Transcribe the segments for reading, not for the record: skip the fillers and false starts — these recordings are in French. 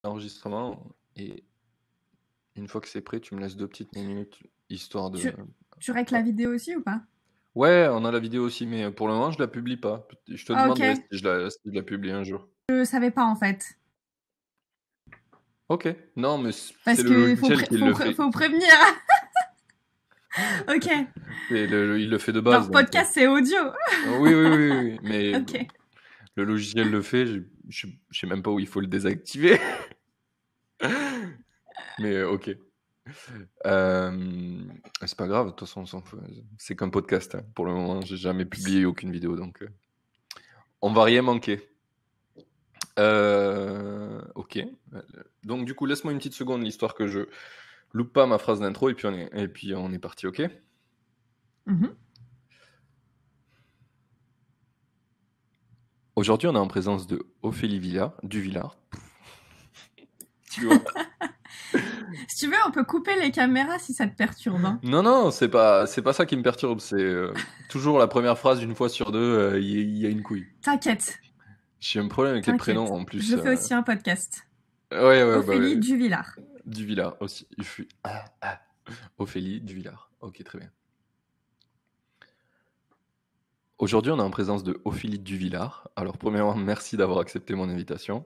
enregistrement et une fois que c'est prêt, tu me laisses 2 petites minutes histoire de... Tu règles la vidéo aussi ou pas? Ouais, on a la vidéo aussi, mais pour le moment, je la publie pas. Je te Ah, ok. demanderai si je la publie un jour. Je savais pas en fait. Ok. Non, mais Parce c'est le que logiciel qui le fait. faut prévenir. Ok. Il le fait de base. Genre Donc, podcast c'est audio. oui, oui, oui, oui, mais Ok. le logiciel le fait. Je sais même pas où il faut le désactiver. Mais ok. C'est pas grave, de toute façon, on s'en fout. C'est qu'un podcast. Hein. Pour le moment, j'ai jamais publié aucune vidéo, donc on va rien manquer. Ok. Donc du coup, laisse-moi une petite seconde, l'histoire que je loupe pas ma phrase d'intro, et puis on est parti, ok? Mhm. Aujourd'hui, on est en présence de Ophélie Duvillard. Tu vois? Si tu veux, on peut couper les caméras si ça te perturbe. Hein. Non, c'est pas ça qui me perturbe. C'est toujours la première phrase, une fois sur deux, il y a une couille. T'inquiète. J'ai un problème avec les prénoms en plus. Je fais aussi un podcast. Ouais, bah Ophélie ouais. Duvillard. Duvillard aussi. Ophélie Duvillard. Ok, très bien. Aujourd'hui, on est en présence de Ophélie Duvillard. Alors, premièrement, merci d'avoir accepté mon invitation.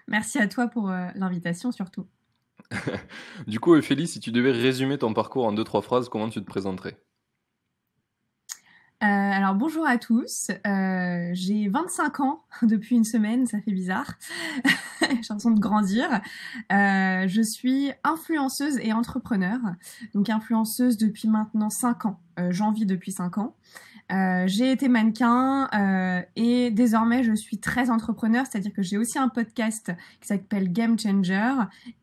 Merci à toi pour l'invitation surtout. Du coup, Ophélie, si tu devais résumer ton parcours en 2-3 phrases, comment tu te présenterais? Alors bonjour à tous, j'ai 25 ans depuis une semaine, ça fait bizarre, j'ai l'impression de grandir. Je suis influenceuse et entrepreneur, donc influenceuse depuis maintenant 5 ans, j'en vis depuis 5 ans. J'ai été mannequin et désormais je suis très entrepreneur, c'est-à-dire que j'ai aussi un podcast qui s'appelle Game Changer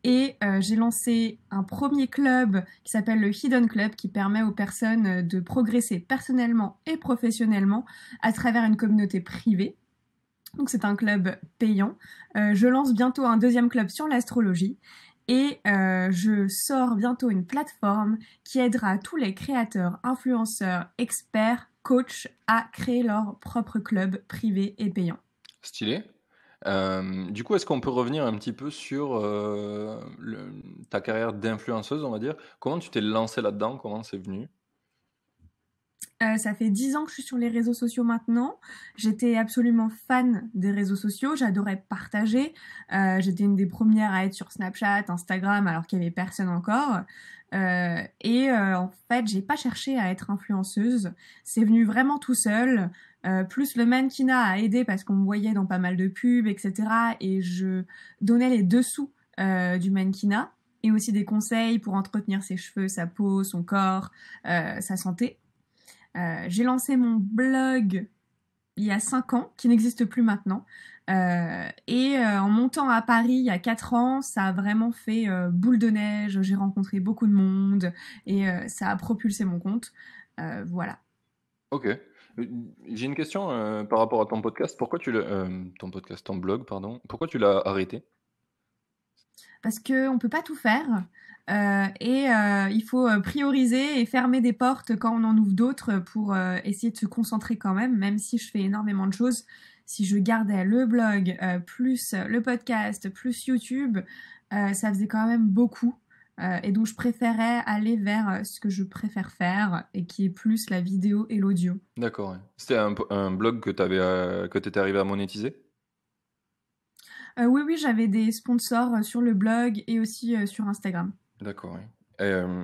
et j'ai lancé un premier club qui s'appelle le Hidden Club qui permet aux personnes de progresser personnellement et professionnellement à travers une communauté privée. Donc c'est un club payant. Je lance bientôt un deuxième club sur l'astrologie. Et je sors bientôt une plateforme qui aidera tous les créateurs, influenceurs, experts, coachs à créer leur propre club privé et payant. Stylé. Du coup, est-ce qu'on peut revenir un petit peu sur ta carrière d'influenceuse, on va dire? Comment tu t'es lancée là-dedans? Comment c'est venu? Ça fait 10 ans que je suis sur les réseaux sociaux maintenant. J'étais absolument fan des réseaux sociaux. J'adorais partager. J'étais une des premières à être sur Snapchat, Instagram, alors qu'il y avait personne encore. En fait, j'ai pas cherché à être influenceuse. C'est venu vraiment tout seul. Plus le mannequinat a aidé parce qu'on me voyait dans pas mal de pubs, etc. Et je donnais les dessous du mannequinat et aussi des conseils pour entretenir ses cheveux, sa peau, son corps, sa santé. J'ai lancé mon blog il y a 5 ans, qui n'existe plus maintenant. En montant à Paris il y a 4 ans, ça a vraiment fait boule de neige. J'ai rencontré beaucoup de monde et ça a propulsé mon compte. Voilà. Ok. J'ai une question par rapport à ton podcast. Pourquoi ton blog, pardon. Pourquoi tu l'as arrêté? Parce qu'on peut pas tout faire. Il faut prioriser et fermer des portes quand on en ouvre d'autres pour essayer de se concentrer quand même si je fais énormément de choses. Si je gardais le blog, plus le podcast, plus YouTube, ça faisait quand même beaucoup. Et donc je préférais aller vers ce que je préfère faire et qui est plus la vidéo et l'audio. D'accord, ouais. C'était un blog que t'étais arrivé à monétiser? Oui, j'avais des sponsors sur le blog et aussi sur Instagram. D'accord, ouais.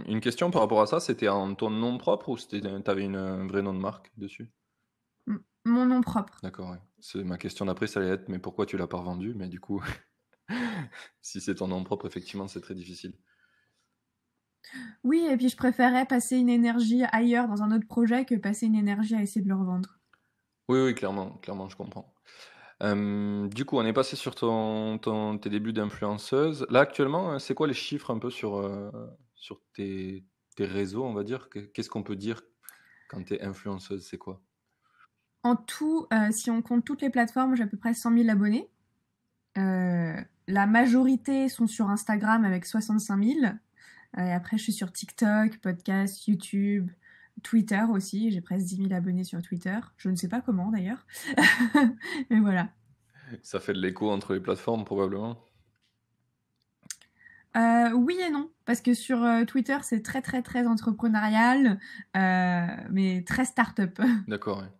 Une question par rapport à ça, c'était en ton nom propre ou t'avais un vrai nom de marque dessus? Mon nom propre. D'accord, ouais. C'est ma question d'après, ça allait être, mais pourquoi tu l'as pas revendu? Mais du coup, si c'est ton nom propre, effectivement, c'est très difficile. Oui, et puis je préférais passer une énergie ailleurs dans un autre projet que passer une énergie à essayer de le revendre. Oui, clairement, je comprends. Du coup, on est passé sur tes débuts d'influenceuse. Là, actuellement, c'est quoi les chiffres un peu sur tes réseaux, on va dire? Qu'est-ce qu'on peut dire quand tu es influenceuse? C'est quoi? En tout, si on compte toutes les plateformes, j'ai à peu près 100 000 abonnés. La majorité sont sur Instagram avec 65 000. Et après, je suis sur TikTok, podcast, YouTube, Twitter aussi. J'ai presque 10 000 abonnés sur Twitter. Je ne sais pas comment d'ailleurs. Mais voilà. Ça fait de l'écho entre les plateformes, probablement. Oui et non, parce que sur Twitter, c'est très très très entrepreneurial, mais très start-up. D'accord, ouais.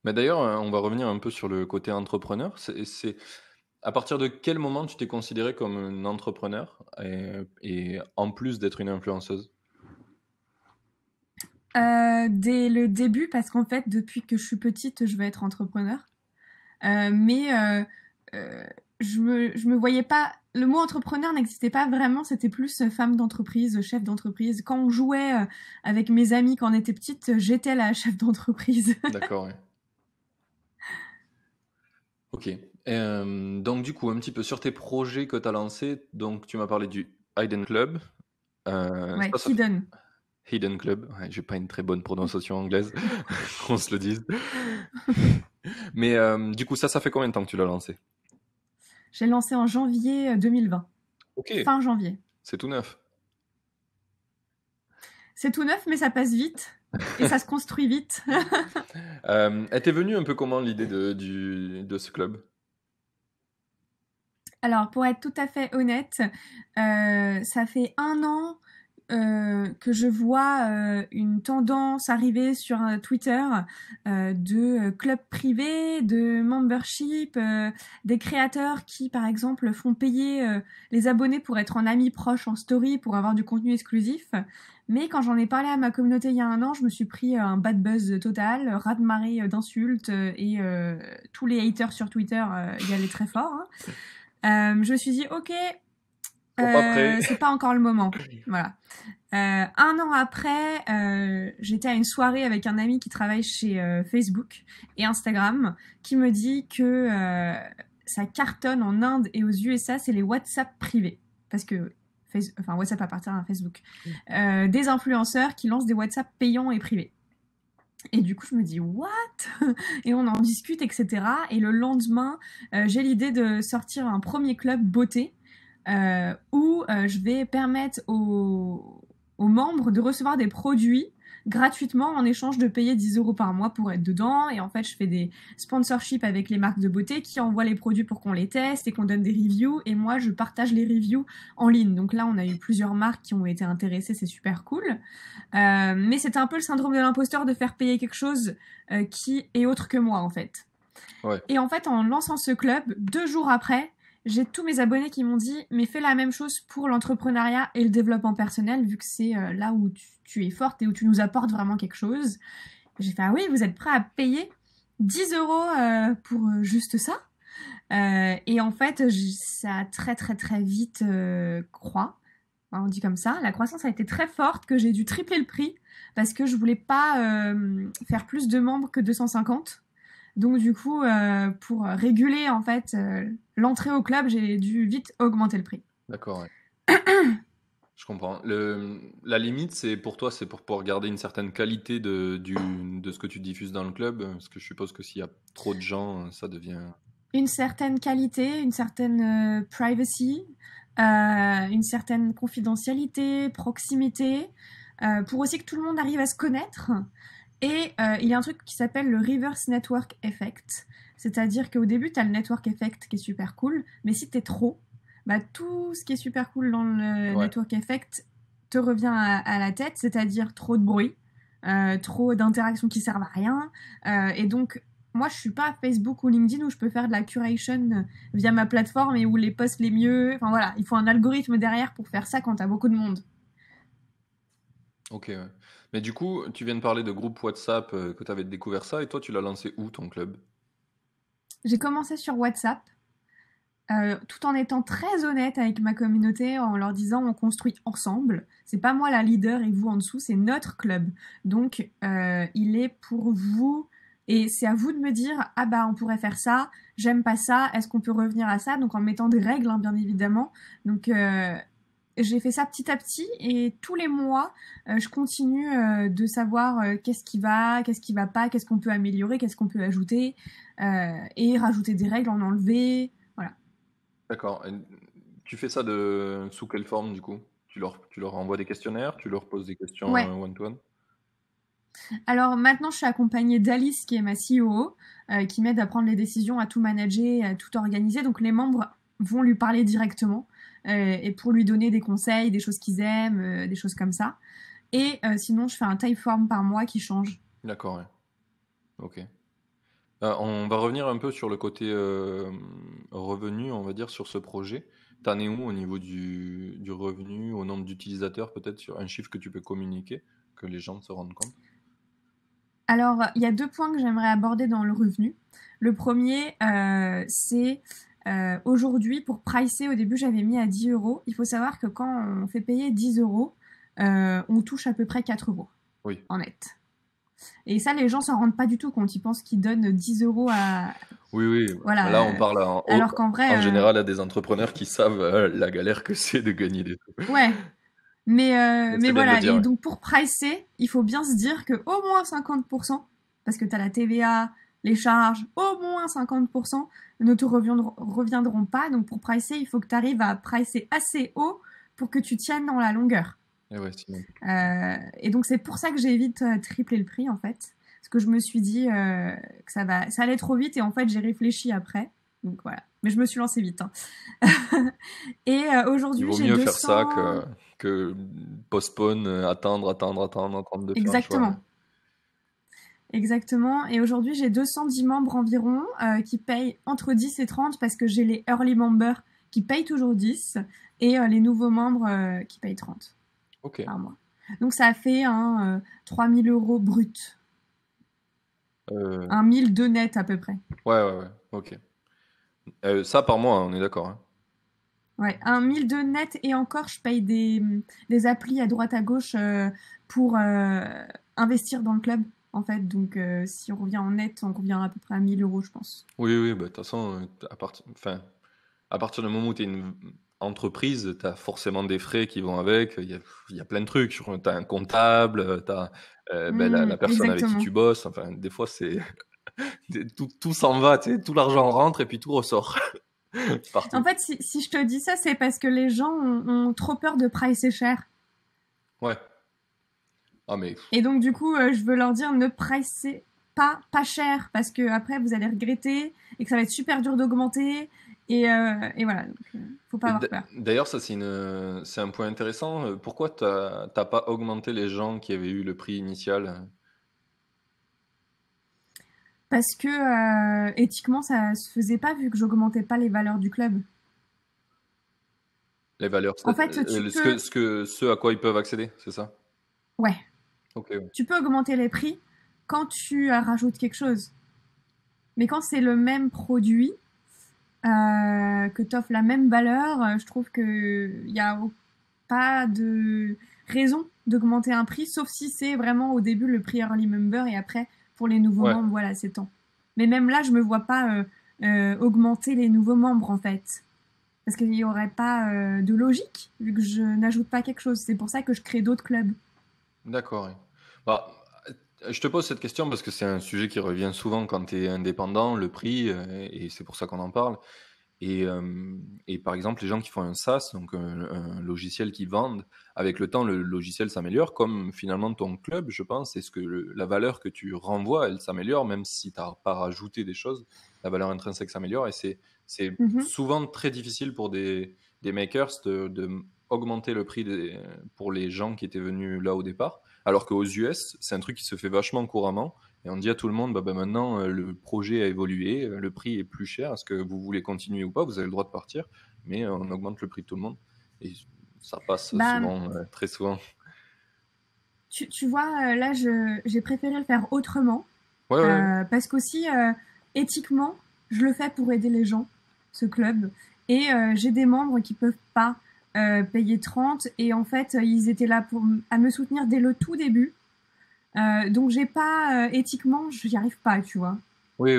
Mais d'ailleurs, on va revenir un peu sur le côté entrepreneur. C'est à partir de quel moment tu t'es considérée comme un entrepreneur et en plus d'être une influenceuse? Dès le début, parce qu'en fait, depuis que je suis petite, je veux être entrepreneur. Mais euh, je me voyais pas. Le mot entrepreneur n'existait pas vraiment. C'était plus femme d'entreprise, chef d'entreprise. Quand on jouait avec mes amis quand on était petite, j'étais la chef d'entreprise. D'accord, ouais. OK. Donc du coup, un petit peu sur tes projets que tu as lancés, donc tu m'as parlé du Hidden Club. Ouais, Ça fait hidden. Hidden Club. Ouais, j'ai pas une très bonne prononciation anglaise, qu'on se le dise. Mais du coup, ça fait combien de temps que tu l'as lancé? J'ai lancé en janvier 2020. OK, Fin janvier. c'est tout neuf. C'est tout neuf, mais ça passe vite. Et ça se construit vite. Elle t'est venue un peu comment l'idée de ce club? Alors, pour être tout à fait honnête, ça fait 1 an que je vois une tendance arriver sur Twitter de clubs privés, de membership, des créateurs qui, par exemple, font payer les abonnés pour être en amis proches en story, pour avoir du contenu exclusif. Mais quand j'en ai parlé à ma communauté il y a 1 an, je me suis pris un bad buzz total, raz-de-marée d'insultes et tous les haters sur Twitter y allaient très fort. Hein. Je me suis dit, ok, Toujours pas prêt. c'est pas encore le moment. Voilà. 1 an après, j'étais à une soirée avec un ami qui travaille chez Facebook et Instagram, qui me dit que ça cartonne en Inde et aux USA, c'est les WhatsApp privés. Parce que WhatsApp appartient à Facebook. Des influenceurs qui lancent des WhatsApp payants et privés. Et du coup, je me dis, what? Et on en discute, etc. Et le lendemain, j'ai l'idée de sortir un premier club beauté où je vais permettre aux membres de recevoir des produits gratuitement en échange de payer 10 € par mois pour être dedans. Et en fait, je fais des sponsorships avec les marques de beauté qui envoient les produits pour qu'on les teste et qu'on donne des reviews. Et moi, je partage les reviews en ligne. Donc là, on a eu plusieurs marques qui ont été intéressées. C'est super cool. Mais c'était un peu le syndrome de l'imposteur de faire payer quelque chose qui est autre que moi, en fait. Ouais, Et en fait, en lançant ce club, 2 jours après, j'ai tous mes abonnés qui m'ont dit mais fais la même chose pour l'entrepreneuriat et le développement personnel vu que c'est là où tu es forte et où tu nous apportes vraiment quelque chose. J'ai fait ah oui, vous êtes prêts à payer 10 € pour juste ça. Et en fait, ça a très très très vite croît. On dit comme ça. La croissance a été très forte que j'ai dû tripler le prix parce que je voulais pas faire plus de membres que 250. Donc du coup, pour réguler en fait l'entrée au club, j'ai dû vite augmenter le prix. d'accord, ouais. Je comprends. La limite, c'est pour toi, c'est pour pouvoir garder une certaine qualité de ce que tu diffuses dans le club, parce que je suppose que s'il y a trop de gens, ça devient... Une certaine qualité, une certaine privacy, une certaine confidentialité, proximité, pour aussi que tout le monde arrive à se connaître. Et il y a un truc qui s'appelle le reverse network effect. C'est-à-dire qu'au début, tu as le network effect qui est super cool, mais si t'es trop, bah, tout ce qui est super cool dans le Ouais, network effect te revient à la tête, c'est-à-dire trop de bruit, trop d'interactions qui servent à rien. Et donc, moi, je suis pas Facebook ou LinkedIn où je peux faire de la curation via ma plateforme et où les posts les mieux. Enfin voilà, il faut un algorithme derrière pour faire ça quand t'as beaucoup de monde. ok, ouais. Mais du coup, tu viens de parler de groupe WhatsApp, que tu avais découvert ça, et toi, tu l'as lancé où, ton club? J'ai commencé sur WhatsApp. Tout en étant très honnête avec ma communauté, en leur disant on construit ensemble. C'est pas moi la leader et vous en dessous, c'est notre club. Donc il est pour vous et c'est à vous de me dire ah bah on pourrait faire ça, j'aime pas ça, est-ce qu'on peut revenir à ça? Donc en mettant des règles hein, bien évidemment. Donc j'ai fait ça petit à petit et tous les mois je continue de savoir qu'est-ce qui va pas, qu'est-ce qu'on peut améliorer, qu'est-ce qu'on peut ajouter et rajouter des règles, en enlever. Voilà. D'accord. Et tu fais ça sous quelle forme, du coup? Tu leur envoies des questionnaires, tu leur poses des questions Ouais. one-to-one? Alors maintenant, je suis accompagnée d'Alice, qui est ma CEO, qui m'aide à prendre les décisions, à tout manager, à tout organiser. Donc les membres vont lui parler directement. et pour lui donner des conseils, des choses qu'ils aiment, des choses comme ça. Et sinon, je fais un Typeform par mois qui change. D'accord, ouais. Ok. On va revenir un peu sur le côté revenu, on va dire, sur ce projet. T'en es où au niveau du revenu, au nombre d'utilisateurs, peut-être sur un chiffre que tu peux communiquer, que les gens se rendent compte? Alors, il y a 2 points que j'aimerais aborder dans le revenu. Le premier, c'est aujourd'hui, pour pricer, au début, j'avais mis à 10 euros. Il faut savoir que quand on fait payer 10 euros, on touche à peu près 4 euros Oui. en net. Et ça, les gens s'en rendent pas du tout compte. Ils pensent qu'ils donnent 10 euros à... Oui, oui. Voilà. Là, on parle alors qu'en vrai... en général à des entrepreneurs qui savent la galère que c'est de gagner des sous. Ouais. Mais C'est bien de le voilà, dire, et ouais. donc pour pricer, il faut bien se dire que au moins 50%, parce que tu as la TVA, les charges, au moins 50% ne te reviendront pas. Donc pour pricer, il faut que tu arrives à pricer assez haut pour que tu tiennes dans la longueur. Et ouais, sinon. Et donc c'est pour ça que j'ai vite triplé le prix en fait. Parce que je me suis dit que ça allait trop vite et en fait j'ai réfléchi après. Donc voilà. Mais je me suis lancée vite. Hein. Et Il aujourd'hui vaut j'ai mieux faire ça 200... que postpone, attendre de faire un choix. Ouais. Exactement. Exactement. Et aujourd'hui, j'ai 210 membres environ qui payent entre 10 et 30 parce que j'ai les early members qui payent toujours 10 et les nouveaux membres qui payent 30 Ok. par mois. Donc ça fait un 3 000 euros brut. Euh, Un 1 002 net à peu près. ouais, ok. Ça par mois, hein, on est d'accord. Hein. Ouais, un 1 002 net et encore, je paye des applis à droite à gauche pour investir dans le club. En fait, donc si on revient en net, on revient à peu près à 1 000 euros, je pense. Oui, oui, bah, de toute façon, à partir du moment où tu es une entreprise, tu as forcément des frais qui vont avec. Il y a plein de trucs. Tu as un comptable, tu as la personne avec qui Exactement. tu bosses. Enfin, des fois, c'est tout s'en va, tu sais, tout l'argent rentre et puis tout ressort En partout. fait, si je te dis ça, c'est parce que les gens ont trop peur de pricer cher. Ouais. Ah, mais Et donc, du coup, je veux leur dire ne pricez pas cher parce que après vous allez regretter et que ça va être super dur d'augmenter. Et voilà, donc faut pas et avoir peur. d'ailleurs, ça, c'est un point intéressant. Pourquoi t'as pas augmenté les gens qui avaient eu le prix initial? Parce que éthiquement, ça se faisait pas vu que j'augmentais pas les valeurs du club. Les valeurs, En fait, tu peux, ce à quoi ils peuvent accéder, c'est ça? ouais, Ok, ouais. tu peux augmenter les prix quand tu rajoutes quelque chose. Mais quand c'est le même produit, que tu offres la même valeur, je trouve qu'il n'y a pas de raison d'augmenter un prix, sauf si c'est vraiment au début le prix early member et après, pour les nouveaux Ouais, membres, voilà, c'est tant. Mais même là, je me vois pas augmenter les nouveaux membres, en fait. Parce qu'il n'y aurait pas de logique, vu que je n'ajoute pas quelque chose. C'est pour ça que je crée d'autres clubs. d'accord. Ouais. Bah, je te pose cette question parce que c'est un sujet qui revient souvent quand tu es indépendant, le prix, et c'est pour ça qu'on en parle. Et par exemple, les gens qui font un SaaS, donc un logiciel qu'ils vendent, avec le temps, le logiciel s'améliore, comme finalement ton club, je pense, est-ce que la valeur que tu renvoies, elle s'améliore, même si tu n'as pas rajouté des choses, la valeur intrinsèque s'améliore, et c'est Mhm. souvent très difficile pour des makers de augmenter le prix pour les gens qui étaient venus là au départ, alors qu'aux US, c'est un truc qui se fait vachement couramment. Et on dit à tout le monde, bah, maintenant, le projet a évolué, le prix est plus cher. Est-ce que vous voulez continuer ou pas? Vous avez le droit de partir, mais on augmente le prix de tout le monde. Et ça passe Bah, souvent, très souvent. tu vois, là, j'ai préféré le faire autrement. Ouais, ouais, Parce qu'aussi, éthiquement, je le fais pour aider les gens, ce club. Et j'ai des membres qui peuvent pas payer 30. Et en fait, ils étaient là à me soutenir dès le tout début. Donc j'ai pas, éthiquement, je n'y arrive pas, tu vois. oui.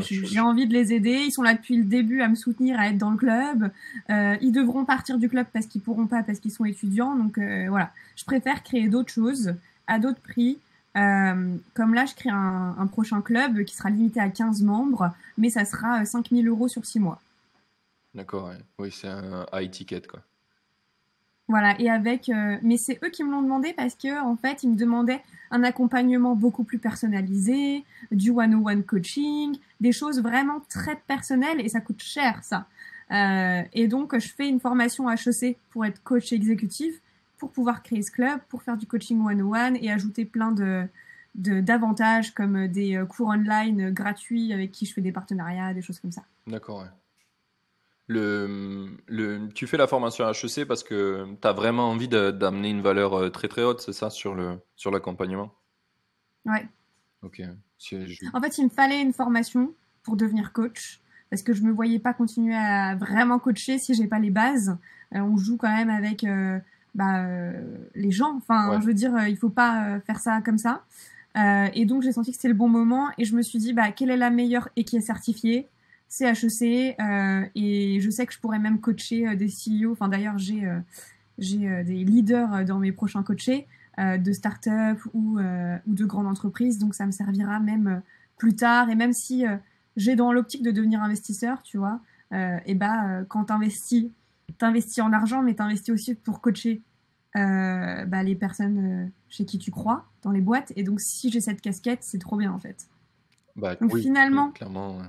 J'ai envie de les aider. Ils sont là depuis le début à me soutenir, à être dans le club. Ils devront partir du club parce qu'ils pourront pas, parce qu'ils sont étudiants. Donc voilà, je préfère créer d'autres choses à d'autres prix. Comme là, je crée un prochain club qui sera limité à 15 membres, mais ça sera 5 000 euros sur 6 mois. d'accord, ouais. Oui, c'est un high ticket, quoi. Voilà, et avec, mais c'est eux qui me l'ont demandé parce que en fait, ils me demandaient un accompagnement beaucoup plus personnalisé, du one-on-one coaching, des choses vraiment très personnelles et ça coûte cher ça. Et donc, je fais une formation HEC pour être coach exécutif, pour pouvoir créer ce club, pour faire du coaching one-on-one et ajouter plein d'avantages comme des cours online gratuits avec qui je fais des partenariats, des choses comme ça. D'accord, ouais. Tu fais la formation HEC parce que tu as vraiment envie d'amener une valeur très très haute, c'est ça, sur l'accompagnement? Ouais. Ok. Je... En fait, il me fallait une formation pour devenir coach parce que je me voyais pas continuer à vraiment coacher si j'ai pas les bases. On joue quand même avec les gens. Enfin, Ouais, je veux dire, il faut pas faire ça comme ça. Et donc, j'ai senti que c'était le bon moment et je me suis dit, quelle est la meilleure et qui est certifiée? C'est HEC et je sais que je pourrais même coacher des CEO. Enfin, d'ailleurs, j'ai des leaders dans mes prochains coachés de start-up ou de grandes entreprises. Donc, ça me servira même plus tard. Et même si j'ai dans l'optique de devenir investisseur, tu vois, quand t'investis en argent, mais t'investis aussi pour coacher les personnes chez qui tu crois, dans les boîtes. Et donc, si j'ai cette casquette, c'est trop bien, en fait. bah Donc, oui, oui, finalement, clairement. Ouais.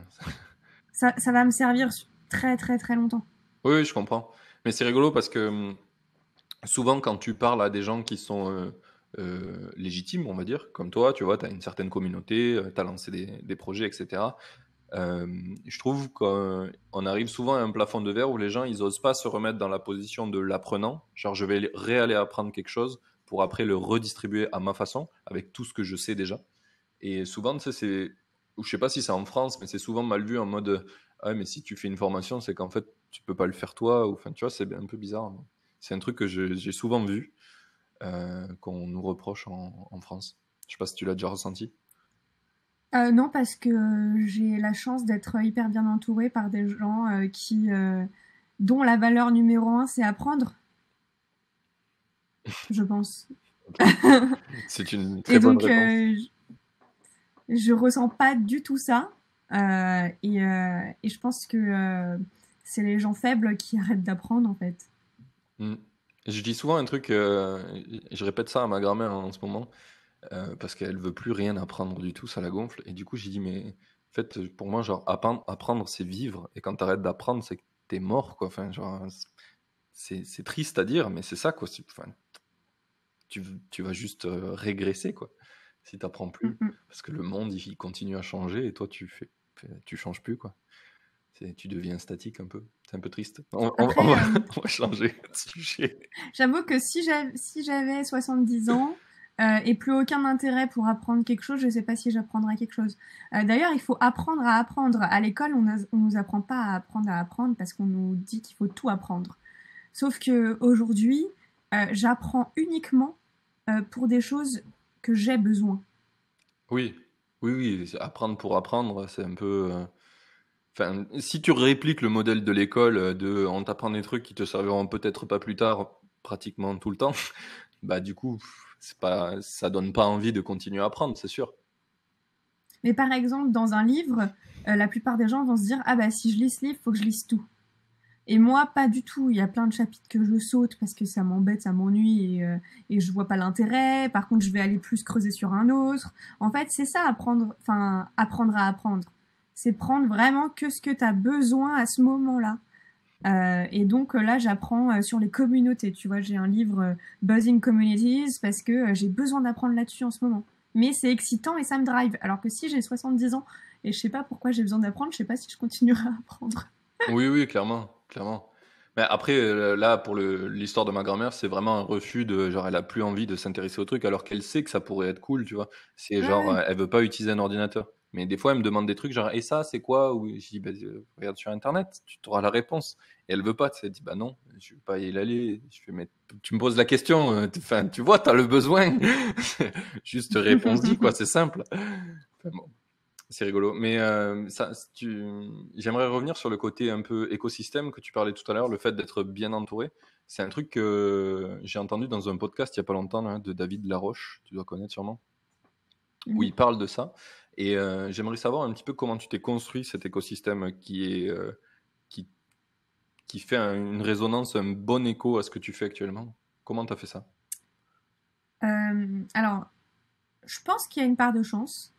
ça va me servir très, très, très longtemps. Oui, oui, je comprends. Mais c'est rigolo parce que souvent, quand tu parles à des gens qui sont légitimes, on va dire, comme toi, tu vois, tu as une certaine communauté, tu as lancé des projets, etc. Euh, je trouve qu'on arrive souvent à un plafond de verre où les gens, ils osent pas se remettre dans la position de l'apprenant. Genre, je vais réaller apprendre quelque chose pour après le redistribuer à ma façon, avec tout ce que je sais déjà. Et souvent, tu sais, ou je sais pas si c'est en France, mais c'est souvent mal vu en mode, ah, mais si tu fais une formation, c'est qu'en fait, tu peux pas le faire toi. Ou, enfin, tu vois, c'est un peu bizarre. C'est un truc que j'ai souvent vu, qu'on nous reproche en France. Je sais pas si tu l'as déjà ressenti. Non, parce que j'ai la chance d'être hyper bien entourée par des gens dont la valeur numéro un, c'est apprendre, je pense. Ok. C'est une Et très bonne donc, réponse. je ressens pas du tout ça. Et je pense que c'est les gens faibles qui arrêtent d'apprendre, en fait. Mm. Je dis souvent un truc, je répète ça à ma grand-mère en ce moment, parce qu'elle veut plus rien apprendre du tout, ça la gonfle. Et du coup, j'ai dit, mais en fait, pour moi, genre, apprendre, c'est vivre. Et quand tu arrêtes d'apprendre, c'est que t'es mort, quoi. Enfin, genre, c'est triste à dire, mais c'est ça, quoi. Enfin, tu vas juste régresser, quoi, si t'apprends Mm, plus. mm. Parce que le monde, il continue à changer et toi, tu changes plus, quoi. Tu deviens statique un peu. C'est un peu triste. Après, On va changer de sujet. j'avoue que si j'avais 70 ans et plus aucun intérêt pour apprendre quelque chose, je sais pas si j'apprendrais quelque chose. D'ailleurs, il faut apprendre à apprendre. À l'école, on nous apprend pas à apprendre parce qu'on nous dit qu'il faut tout apprendre. Sauf que aujourd'hui, j'apprends uniquement pour des choses que j'ai besoin. Oui, oui, oui, apprendre pour apprendre, c'est un peu. Enfin, si tu répliques le modèle de l'école, on t'apprend des trucs qui te serviront peut-être pas plus tard, pratiquement tout le temps, bah du coup, ça donne pas envie de continuer à apprendre, c'est sûr. Mais par exemple, dans un livre, la plupart des gens vont se dire, ah bah si je lis ce livre, faut que je lise tout. Et moi, pas du tout. Il y a plein de chapitres que je saute parce que ça m'embête, ça m'ennuie et je vois pas l'intérêt. Par contre, je vais aller plus creuser sur un autre. En fait, c'est ça, apprendre à apprendre. C'est prendre vraiment que ce que tu as besoin à ce moment-là. Et donc là, j'apprends sur les communautés. Tu vois, j'ai un livre Buzzing Communities parce que j'ai besoin d'apprendre là-dessus en ce moment. Mais c'est excitant et ça me drive. Alors que si j'ai 70 ans et je sais pas pourquoi j'ai besoin d'apprendre, je sais pas si je continuerai à apprendre. Oui, oui, clairement, clairement. Mais après, là, pour l'histoire de ma grand-mère, c'est vraiment un refus de, genre, elle a plus envie de s'intéresser au truc, alors qu'elle sait que ça pourrait être cool, tu vois. C'est Ouais, genre, ouais. elle veut pas utiliser un ordinateur. Mais des fois, elle me demande des trucs, genre, et ça, c'est quoi? Ou je dis, bah, regarde sur Internet, tu auras la réponse. Et elle veut pas, tu sais, elle dit, bah non, je vais pas y aller. Je fais, mais tu me poses la question, enfin, tu vois, t'as le besoin. Juste réponse-y, quoi, c'est simple. Enfin, bon. C'est rigolo. Mais j'aimerais revenir sur le côté un peu écosystème que tu parlais tout à l'heure, le fait d'être bien entouré. C'est un truc que j'ai entendu dans un podcast il n'y a pas longtemps là, de David Laroche, tu dois connaître sûrement, où il parle de ça. Et j'aimerais savoir un petit peu comment tu t'es construit cet écosystème qui, qui fait une résonance, un bon écho à ce que tu fais actuellement. Comment tu as fait ça? Alors, je pense qu'il y a une part de chance.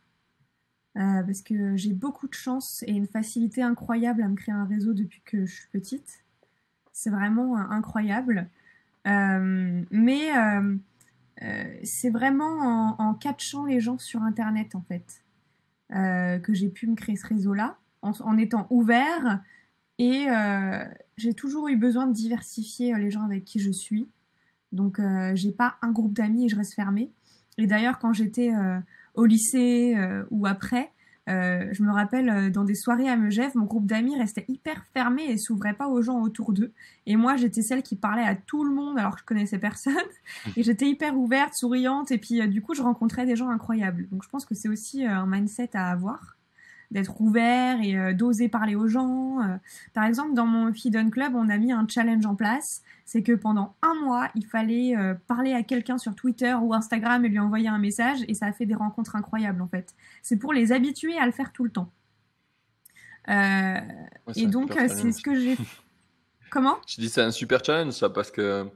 parce que j'ai beaucoup de chance et une facilité incroyable à me créer un réseau depuis que je suis petite. C'est vraiment incroyable. Mais c'est vraiment en catchant les gens sur Internet, en fait, que j'ai pu me créer ce réseau-là, en étant ouvert. Et j'ai toujours eu besoin de diversifier les gens avec qui je suis. Donc, j'ai pas un groupe d'amis et je reste fermée. Et d'ailleurs, quand j'étais au lycée ou après, je me rappelle dans des soirées à Megève, mon groupe d'amis restait hyper fermé et s'ouvrait pas aux gens autour d'eux. Et moi, j'étais celle qui parlait à tout le monde alors que je connaissais personne. Et j'étais hyper ouverte, souriante. Et puis, du coup, je rencontrais des gens incroyables. Donc, je pense que c'est aussi un mindset à avoir, d'être ouvert et d'oser parler aux gens. Par exemple, dans mon Hidden Club, on a mis un challenge en place. C'est que pendant un mois, il fallait parler à quelqu'un sur Twitter ou Instagram et lui envoyer un message. Et ça a fait des rencontres incroyables, en fait. C'est pour les habituer à le faire tout le temps. Ouais, c'est Et un donc, super c'est ce challenge. que j'ai... Comment? Je dis c'est un super challenge ça parce que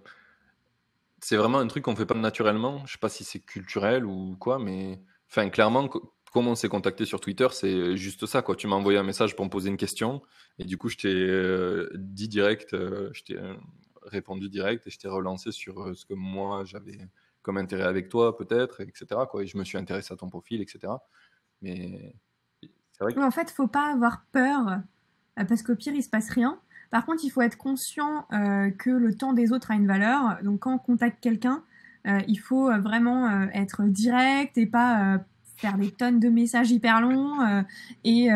c'est vraiment un truc qu'on fait pas naturellement. Je sais pas si c'est culturel ou quoi, mais enfin clairement, comment on s'est contacté sur Twitter, c'est juste ça quoi. Tu m'as envoyé un message pour me poser une question et du coup je t'ai dit direct, je t'ai répondu direct et je t'ai relancé sur ce que moi j'avais comme intérêt avec toi peut-être, etc. quoi. Et je me suis intéressé à ton profil, etc. Mais c'est vrai que Oui, en fait, faut pas avoir peur, parce qu'au pire, il se passe rien. Par contre, il faut être conscient que le temps des autres a une valeur. Donc, quand on contacte quelqu'un, il faut vraiment être direct et pas faire des tonnes de messages hyper longs. Et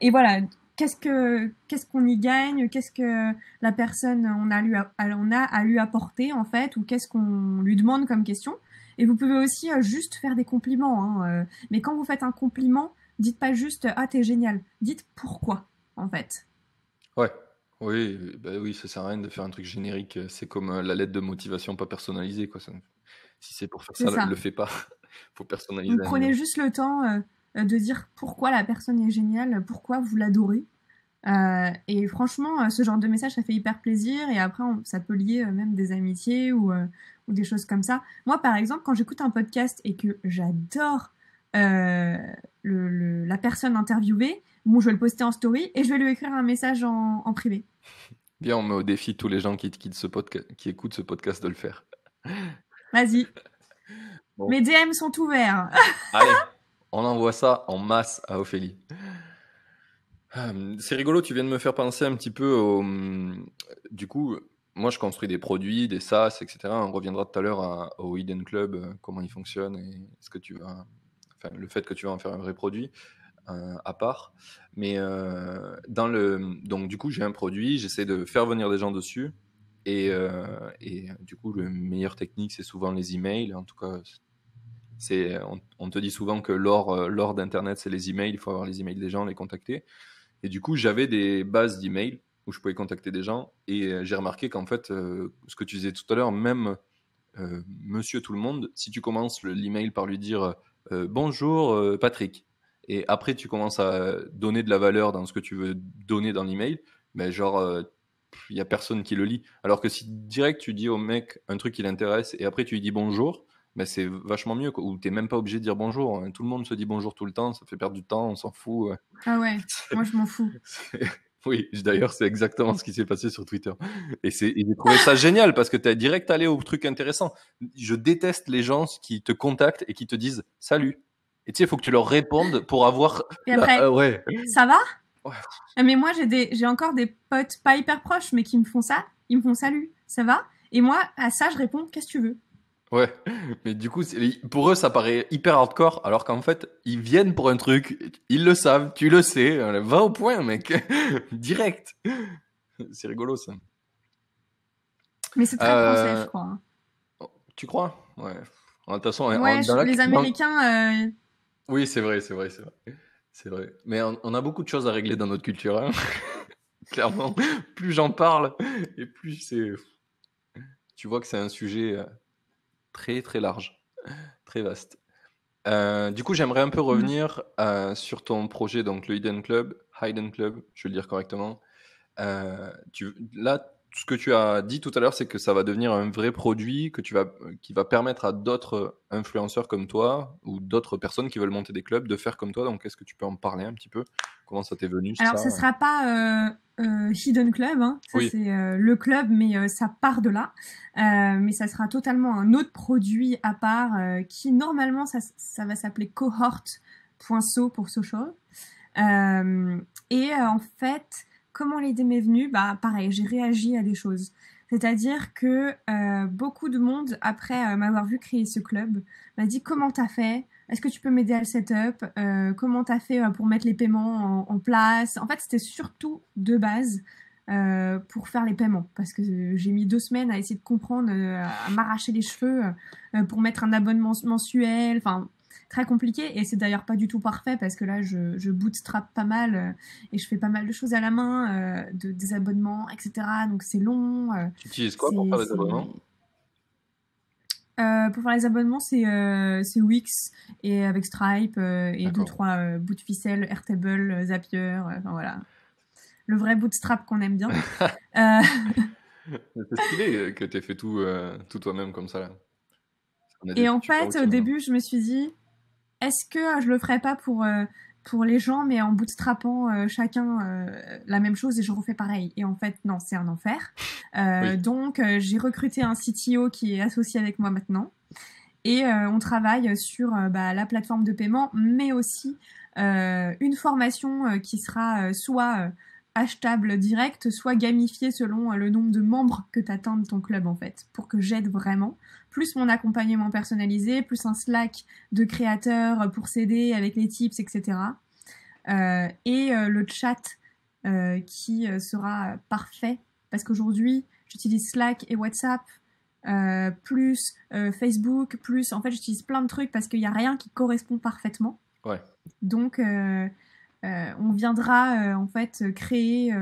voilà, qu'est-ce qu'on y gagne? Qu'est-ce que la personne on a à lui apporter en fait, ou qu'est-ce qu'on lui demande comme question? Et vous pouvez aussi juste faire des compliments, hein. Mais quand vous faites un compliment, dites pas juste ah t'es génial. Dites pourquoi en fait. ouais. Oui, bah oui, ça sert à rien de faire un truc générique. C'est comme la lettre de motivation pas personnalisée, quoi. Si c'est pour faire C'est ça, ça. le fais pas. Faut personnaliser Donc un prenez minimum. juste le temps de dire pourquoi la personne est géniale, pourquoi vous l'adorez. Et franchement, ce genre de message, ça fait hyper plaisir. Et après, ça peut lier même des amitiés ou des choses comme ça. Moi, par exemple, quand j'écoute un podcast et que j'adore euh, la personne interviewée, bon, je vais le poster en story et je vais lui écrire un message en privé. Bien, on met au défi tous les gens qui écoutent ce podcast de le faire. Vas-y, Bon, mes DM sont ouverts. allez, on envoie ça en masse à Ophélie. C'est rigolo, tu viens de me faire penser un petit peu au... Du coup, moi je construis des produits, des SaaS, etc. On reviendra tout à l'heure au Hidden Club, comment il fonctionne et ce que tu vas... Enfin, le fait que tu vas en faire un vrai produit à part. Mais donc du coup, j'ai un produit, j'essaie de faire venir des gens dessus. Et du coup, le meilleur technique, c'est souvent les emails. En tout cas, on te dit souvent que l'or d'Internet, c'est les emails. Il faut avoir les emails des gens, les contacter. Et du coup, j'avais des bases d'emails où je pouvais contacter des gens. Et j'ai remarqué qu'en fait, ce que tu disais tout à l'heure, même Monsieur Tout le Monde, si tu commences l'email par lui dire bonjour Patrick, et après tu commences à donner de la valeur dans ce que tu veux donner dans l'email, ben genre il y a personne qui le lit. Alors que si direct tu dis au mec un truc qui l'intéresse et après tu lui dis bonjour, ben c'est vachement mieux quoi. Ou t'es même pas obligé de dire bonjour, hein. Tout le monde se dit bonjour tout le temps, ça fait perdre du temps, on s'en fout. Ah ouais, moi je m'en fous. Oui, d'ailleurs, c'est exactement ce qui s'est passé sur Twitter. Et j'ai trouvé ça génial parce que tu es direct allé au truc intéressant. Je déteste les gens qui te contactent et qui te disent salut. Et tu sais, il faut que tu leur répondes pour avoir Et après, ouais. ça va? Ouais. Mais moi, j'ai encore des potes pas hyper proches, mais qui me font ça. Ils me font salut, ça va? Et moi, à ça, je réponds, qu'est-ce que tu veux? Ouais. Mais du coup, pour eux, ça paraît hyper hardcore, alors qu'en fait, ils viennent pour un truc, ils le savent, tu le sais, va au point, mec. Direct. C'est rigolo, ça. Mais c'est très français, je Euh, crois, hein. Tu crois? Ouais. De toute façon, Ouais, les Américains, oui, c'est vrai, c'est vrai, c'est vrai. C'est vrai. Mais on a beaucoup de choses à régler dans notre culture, hein. Clairement. Plus j'en parle, et plus c'est. Tu vois que c'est un sujet très très large, très vaste. Du coup, j'aimerais un peu revenir sur ton projet, donc le Hidden Club, je vais le dire correctement. Là, ce que tu as dit tout à l'heure, c'est que ça va devenir un vrai produit qui va permettre à d'autres influenceurs comme toi ou d'autres personnes qui veulent monter des clubs de faire comme toi. Donc, est-ce que tu peux en parler un petit peu? Comment ça t'est venu, Alors, ça? ça sera pas Hidden Club, hein. Ça Oui, c'est le club, mais ça part de là. Mais ça sera totalement un autre produit à part qui normalement ça va s'appeler cohort.so pour social. En fait, comment l'idée m'est venue? Bah pareil, j'ai réagi à des choses. C'est-à-dire que beaucoup de monde, après m'avoir vu créer ce club, m'a dit comment t'as fait? Est-ce que tu peux m'aider à le setup? Comment t'as fait pour mettre les paiements en place? En fait, c'était surtout de base pour faire les paiements. Parce que j'ai mis 2 semaines à essayer de comprendre, à m'arracher les cheveux pour mettre un abonnement mensuel. Enfin, très compliqué. Et c'est d'ailleurs pas du tout parfait parce que là, je bootstrap pas mal et je fais pas mal de choses à la main, des abonnements, etc. Donc c'est long. tu utilises quoi pour faire les abonnements? Pour faire les abonnements, c'est Wix et avec Stripe et deux D'accord. trois bouts de ficelle, Airtable, Zapier, enfin voilà, le vrai bootstrap qu'on aime bien. Euh, C'est stylé que tu aies fait tout toi-même comme ça, là. On a des et en super fait, outils au maintenant. début, je me suis dit, est-ce que je le ferais pas pour les gens, mais en bootstrapant chacun la même chose et je refais pareil. Et en fait, non, c'est un enfer. Oui. Donc, j'ai recruté un CTO qui est associé avec moi maintenant. Et on travaille sur la plateforme de paiement, mais aussi une formation qui sera soit achetable direct, soit gamifiée selon le nombre de membres que tu atteins de ton club en fait, pour que j'aide vraiment. Plus mon accompagnement personnalisé, plus un Slack de créateurs pour s'aider avec les tips, etc. Le chat qui sera parfait, parce qu'aujourd'hui, j'utilise Slack et WhatsApp plus Facebook, plus en fait j'utilise plein de trucs parce qu'il n'y a rien qui correspond parfaitement. Ouais. Donc on viendra en fait créer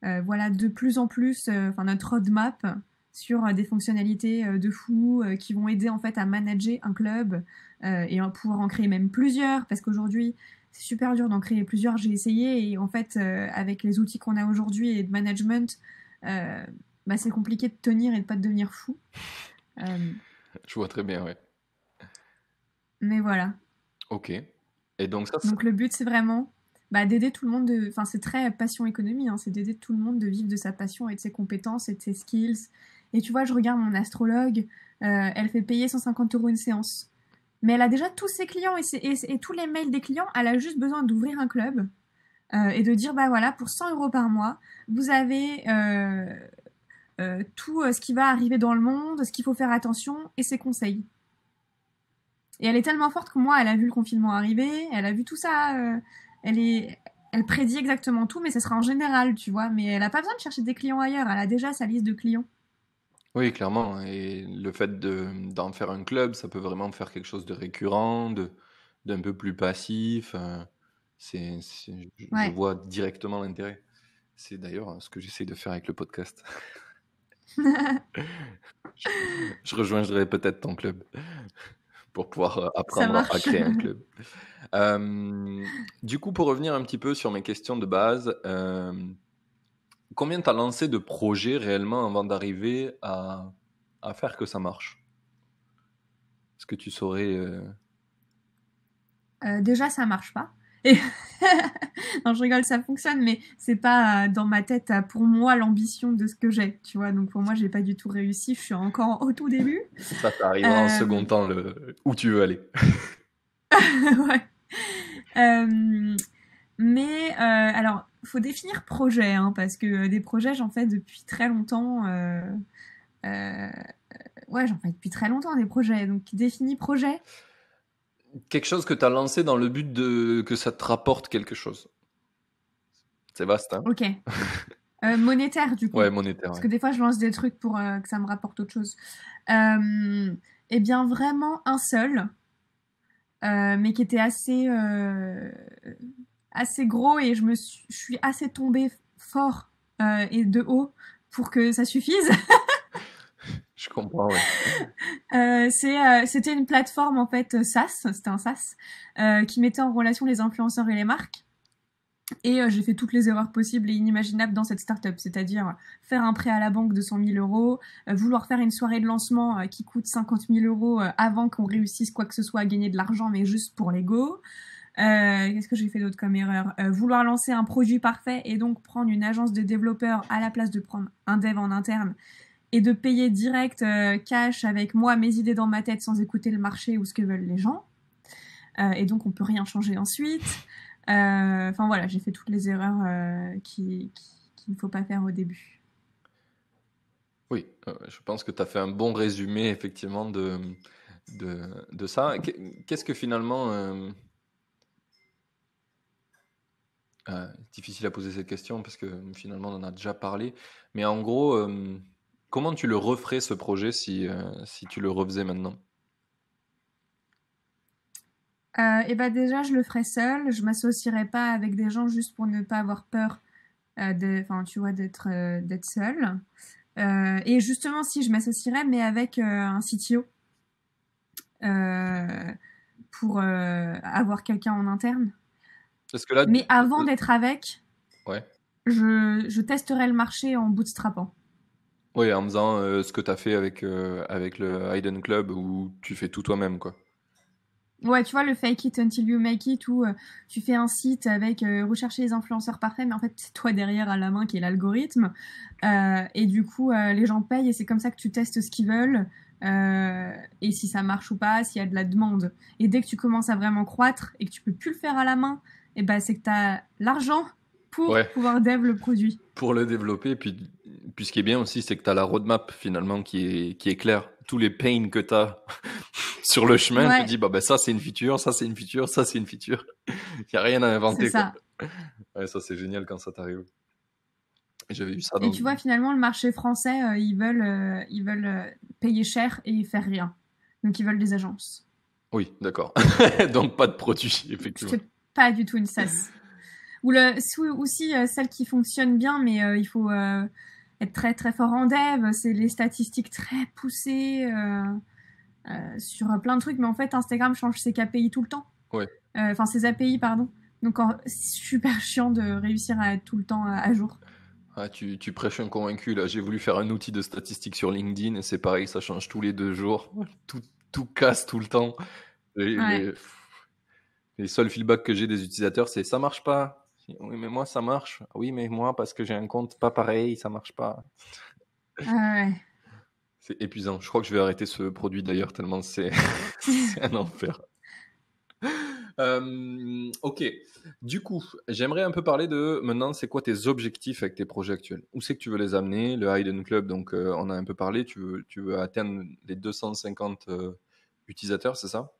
voilà de plus en plus notre roadmap sur des fonctionnalités de fou qui vont aider en fait à manager un club et à pouvoir en créer même plusieurs parce qu'aujourd'hui c'est super dur d'en créer plusieurs. J'ai essayé et en fait avec les outils qu'on a aujourd'hui et de management c'est compliqué de tenir et de pas devenir fou. Euh, Je vois très bien, ouais. mais voilà. Ok. Et donc ça, Donc le but c'est vraiment d'aider tout le monde enfin c'est très passion économie, hein, c'est d'aider tout le monde de vivre de sa passion et de ses compétences et de ses skills. Et tu vois, je regarde mon astrologue, elle fait payer 150 € une séance. Mais elle a déjà tous ses clients et tous les mails des clients, elle a juste besoin d'ouvrir un club et de dire bah voilà, pour 100 € par mois, vous avez tout ce qui va arriver dans le monde, ce qu'il faut faire attention et ses conseils. Et elle est tellement forte que moi, elle a vu le confinement arriver, elle a vu tout ça. Elle prédit exactement tout, mais ce sera en général, tu vois. Mais elle a pas besoin de chercher des clients ailleurs. Elle a déjà sa liste de clients. oui, clairement. Et le fait d'en faire un club, ça peut vraiment faire quelque chose de récurrent, d'un peu plus passif. Je Ouais. vois directement l'intérêt. C'est d'ailleurs ce que j'essaie de faire avec le podcast. Je, je rejoindrai peut-être ton club pour pouvoir Ça apprendre à marche. créer un club. Du coup, pour revenir un petit peu sur mes questions de base, combien tu as lancé de projets réellement avant d'arriver à faire que ça marche? Est-ce que tu saurais... Déjà, ça marche pas. Et non, je rigole, ça fonctionne, mais c'est pas dans ma tête pour moi l'ambition de ce que j'ai, tu vois. Donc pour moi, j'ai pas du tout réussi. Je suis encore au tout début. Ça arrivera en second Euh... temps, où tu veux aller. ouais. Euh, alors, faut définir projet, hein, parce que des projets, j'en fais depuis très longtemps. Euh, ouais, j'en fais depuis très longtemps des projets. Donc, définis projet. Quelque chose que tu as lancé dans le but que ça te rapporte quelque chose. C'est vaste, hein? Ok. Monétaire, du coup. Ouais, monétaire, Parce ouais. que des fois, je lance des trucs pour que ça me rapporte autre chose. Euh, eh bien, vraiment un seul, mais qui était assez gros et je suis assez tombée fort et de haut pour que ça suffise. Je comprends, ouais. C'était une plateforme en fait SaaS, c'était un SaaS qui mettait en relation les influenceurs et les marques. Et j'ai fait toutes les erreurs possibles et inimaginables dans cette startup, c'est-à-dire faire un prêt à la banque de 100 000 euros, vouloir faire une soirée de lancement qui coûte 50 000 euros avant qu'on réussisse quoi que ce soit à gagner de l'argent, mais juste pour l'ego. Qu'est-ce que j'ai fait d'autre comme erreur? Vouloir lancer un produit parfait et donc prendre une agence de développeurs à la place de prendre un dev en interne et de payer direct cash avec moi mes idées dans ma tête sans écouter le marché ou ce que veulent les gens. Et donc on peut rien changer ensuite. Enfin voilà, j'ai fait toutes les erreurs qu'il ne faut pas faire au début. Oui, je pense que tu as fait un bon résumé effectivement de ça. Qu'est-ce que finalement... difficile à poser cette question parce que finalement on en a déjà parlé. Mais en gros, comment tu le referais ce projet si tu le refaisais maintenant? Et ben déjà, je le ferais seule. Je m'associerais pas avec des gens juste pour ne pas avoir peur enfin, tu vois, d'être seule. Et justement, si je m'associerais, mais avec un CTO euh, pour avoir quelqu'un en interne. Parce que là, Mais avant d'être avec, ouais. je testerais le marché en bootstrapant. Oui, en faisant ce que tu as fait avec le Hidden Club où tu fais tout toi-même, quoi. Ouais, tu vois, le fake it until you make it où tu fais un site avec rechercher les influenceurs parfaits, mais en fait, c'est toi derrière à la main qui est l'algorithme. Et du coup, les gens payent et c'est comme ça que tu testes ce qu'ils veulent. Et si ça marche ou pas, s'il y a de la demande. Et dès que tu commences à vraiment croître et que tu peux plus le faire à la main, et ben, c'est que tu as l'argent pour Ouais, pouvoir dev le produit. pour le développer. Puis ce qui est bien aussi, c'est que tu as la roadmap finalement qui est claire. Tous les pains que tu as sur le chemin, tu te Ouais, dis, bah, ça c'est une feature, ça c'est une feature, ça c'est une feature. Il n'y a rien à c'est inventer, quoi. ça. Ouais, ça c'est génial quand ça t'arrive. J'avais eu ça Et dans... tu vois, finalement, le marché français, ils veulent payer cher et faire rien. Donc, ils veulent des agences. Oui, d'accord. Donc pas de produit, effectivement. C'est pas du tout une SaaS. Aussi, celle qui fonctionne bien, mais il faut être très très fort en dev. C'est les statistiques très poussées sur plein de trucs. Mais en fait, Instagram change ses KPI tout le temps. Ouais. Enfin, ses API, pardon. Donc, c'est super chiant de réussir à être tout le temps à jour. Ah, tu prêches un convaincu là. J'ai voulu faire un outil de statistique sur LinkedIn et c'est pareil, ça change tous les 2 jours. Tout casse tout le temps. Les, Ouais. les, les seuls feedbacks que j'ai des utilisateurs, c'est ça marche pas. Oui, mais moi ça marche. Oui, mais moi parce que j'ai un compte pas pareil, ça marche pas. Ouais. C'est épuisant. Je crois que je vais arrêter ce produit d'ailleurs tellement c'est c'est un enfer. Ok. Du coup, j'aimerais un peu parler de maintenant, c'est quoi tes objectifs avec tes projets actuels? Où c'est que tu veux les amener? Le Hidden Club, donc on a un peu parlé, tu veux atteindre les 250 utilisateurs, c'est ça?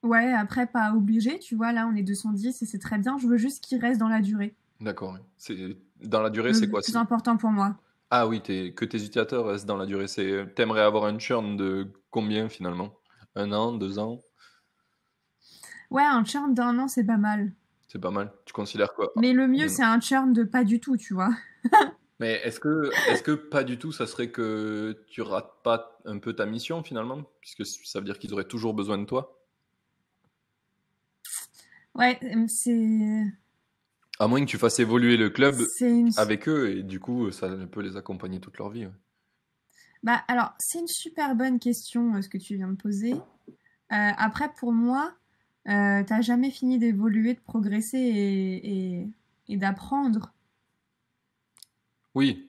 Ouais, après, pas obligé, tu vois, là, on est 210 et c'est très bien. Je veux juste qu'il reste dans la durée. D'accord. Oui. Dans la durée, c'est Le quoi? plus important pour moi. Ah oui, que tes utilisateurs restent dans la durée. T'aimerais avoir un churn de combien finalement? 1 an, 2 ans? Ouais, un churn d'un an, c'est pas mal. C'est pas mal. Tu considères quoi? Mais le mieux, Combien de- c'est un churn de pas du tout, tu vois. Mais est-ce que pas du tout, ça serait que tu rates pas un peu ta mission finalement? Puisque ça veut dire qu'ils auraient toujours besoin de toi? Ouais, À moins que tu fasses évoluer le club c'est une, avec eux et du coup, ça peut les accompagner toute leur vie. Ouais. bah, alors, c'est une super bonne question, ce que tu viens de poser. Après, pour moi, t'as jamais fini d'évoluer, de progresser et d'apprendre. Oui,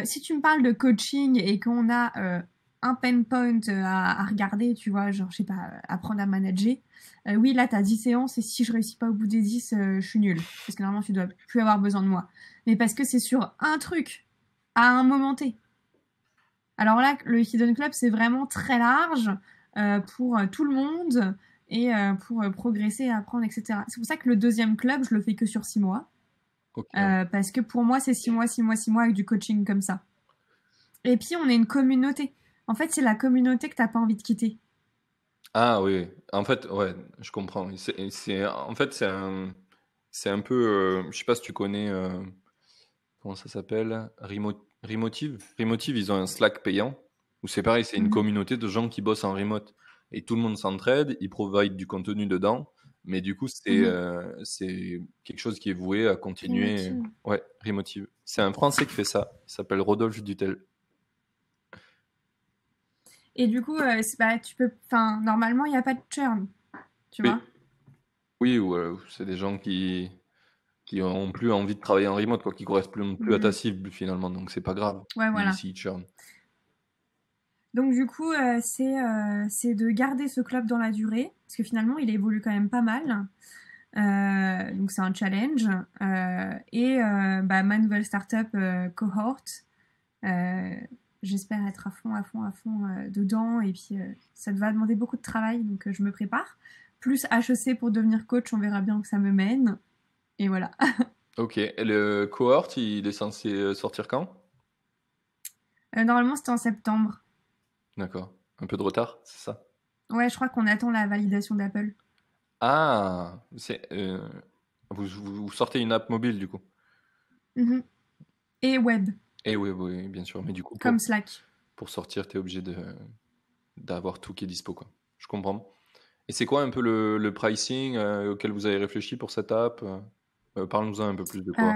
Si tu me parles de coaching et qu'on a un pain point à regarder, tu vois, genre, je sais pas, apprendre à manager, oui, là, t'as 10 séances et si je réussis pas au bout des 10, je suis nulle. Parce que normalement, tu dois plus avoir besoin de moi. Mais parce que c'est sur un truc, à un moment T. Alors là, le Hidden Club, c'est vraiment très large pour tout le monde et pour progresser, apprendre, etc. C'est pour ça que le deuxième club, je le fais que sur 6 mois. ok. Ouais. Parce que pour moi, c'est 6 mois, 6 mois, 6 mois avec du coaching comme ça. Et puis, on est une communauté. En fait, c'est la communauté que t'as pas envie de quitter. Ah oui, en fait, ouais, je comprends. En fait, c'est un peu, je sais pas si tu connais, comment ça s'appelle? Remotive. Remotive, ils ont un Slack payant où c'est pareil, c'est une Mhm. communauté de gens qui bossent en remote et tout le monde s'entraide, ils provident du contenu dedans Mais du coup, Mhm. c'est quelque chose qui est voué à continuer. Remotive. Ouais, Remotive. C'est un Français qui fait ça. Il s'appelle Rodolphe Dutel. Et du coup, tu peux, enfin, normalement, il n'y a pas de churn, tu vois. Oui, oui, ou c'est des gens qui ont plus envie de travailler en remote, quoi, qui correspondent plus à ta Mhm. cible finalement. Donc c'est pas grave Ouais, voilà. si churn. Donc du coup, c'est de garder ce club dans la durée, parce que finalement, il évolue quand même pas mal. Donc c'est un challenge. Ma nouvelle startup cohort, euh, j'espère être à fond dedans. Et puis ça va demander beaucoup de travail, donc je me prépare. Plus HEC pour devenir coach, on verra bien où ça me mène. Et voilà. Ok, et le cohort, il est censé sortir quand? Normalement, c'était en septembre. D'accord. Un peu de retard, c'est ça? Ouais, je crois qu'on attend la validation d'Apple. Ah, vous sortez une app mobile du coup. Mhm. Et web, Eh oui, oui, bien sûr. Mais du coup, comme Slack. pour sortir, tu es obligé d'avoir tout qui est dispo, quoi. Je comprends. Et c'est quoi un peu le pricing auquel vous avez réfléchi pour cette app? Parle-nous-en un peu plus de quoi.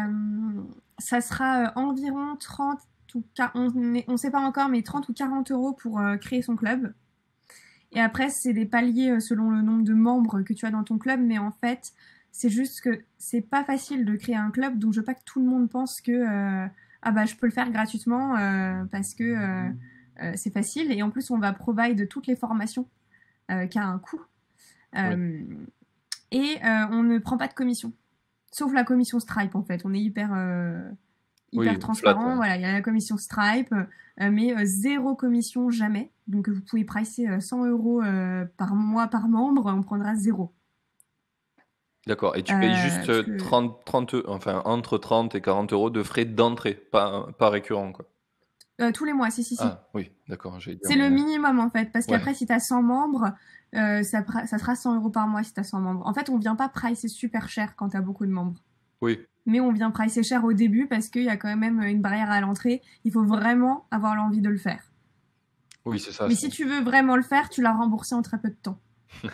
Ça sera environ 30 ou 40, on sait pas encore, mais 30 ou 40 euros pour créer son club. Et après, c'est des paliers selon le nombre de membres que tu as dans ton club, mais en fait, c'est juste que c'est pas facile de créer un club, donc je veux pas que tout le monde pense que je peux le faire gratuitement parce que c'est facile. Et en plus, on va provide toutes les formations qui a un coût. Oui. Euh, on ne prend pas de commission. Sauf la commission Stripe, en fait. On est hyper Oui, flat, transparent. ouais. Voilà, il y a la commission Stripe, mais zéro commission jamais. Donc vous pouvez pricer 100 euros par mois par membre, on prendra zéro. D'accord. Et tu payes juste Parce que 30, enfin, entre 30 et 40 euros de frais d'entrée, pas récurrent, quoi. tous les mois, si, si, si. Ah, oui, d'accord, j'ai dire, C'est le mais... minimum en fait, parce Ouais, qu'après, si t'as 100 membres, ça sera 100 euros par mois si t'as 100 membres. En fait, on vient pas pricer super cher quand t'as beaucoup de membres. oui, Mais on vient pricer cher au début parce qu'il y a quand même une barrière à l'entrée. Il faut vraiment avoir l'envie de le faire. oui, c'est ça. Mais si tu veux vraiment le faire, tu l'as remboursé en très peu de temps, tu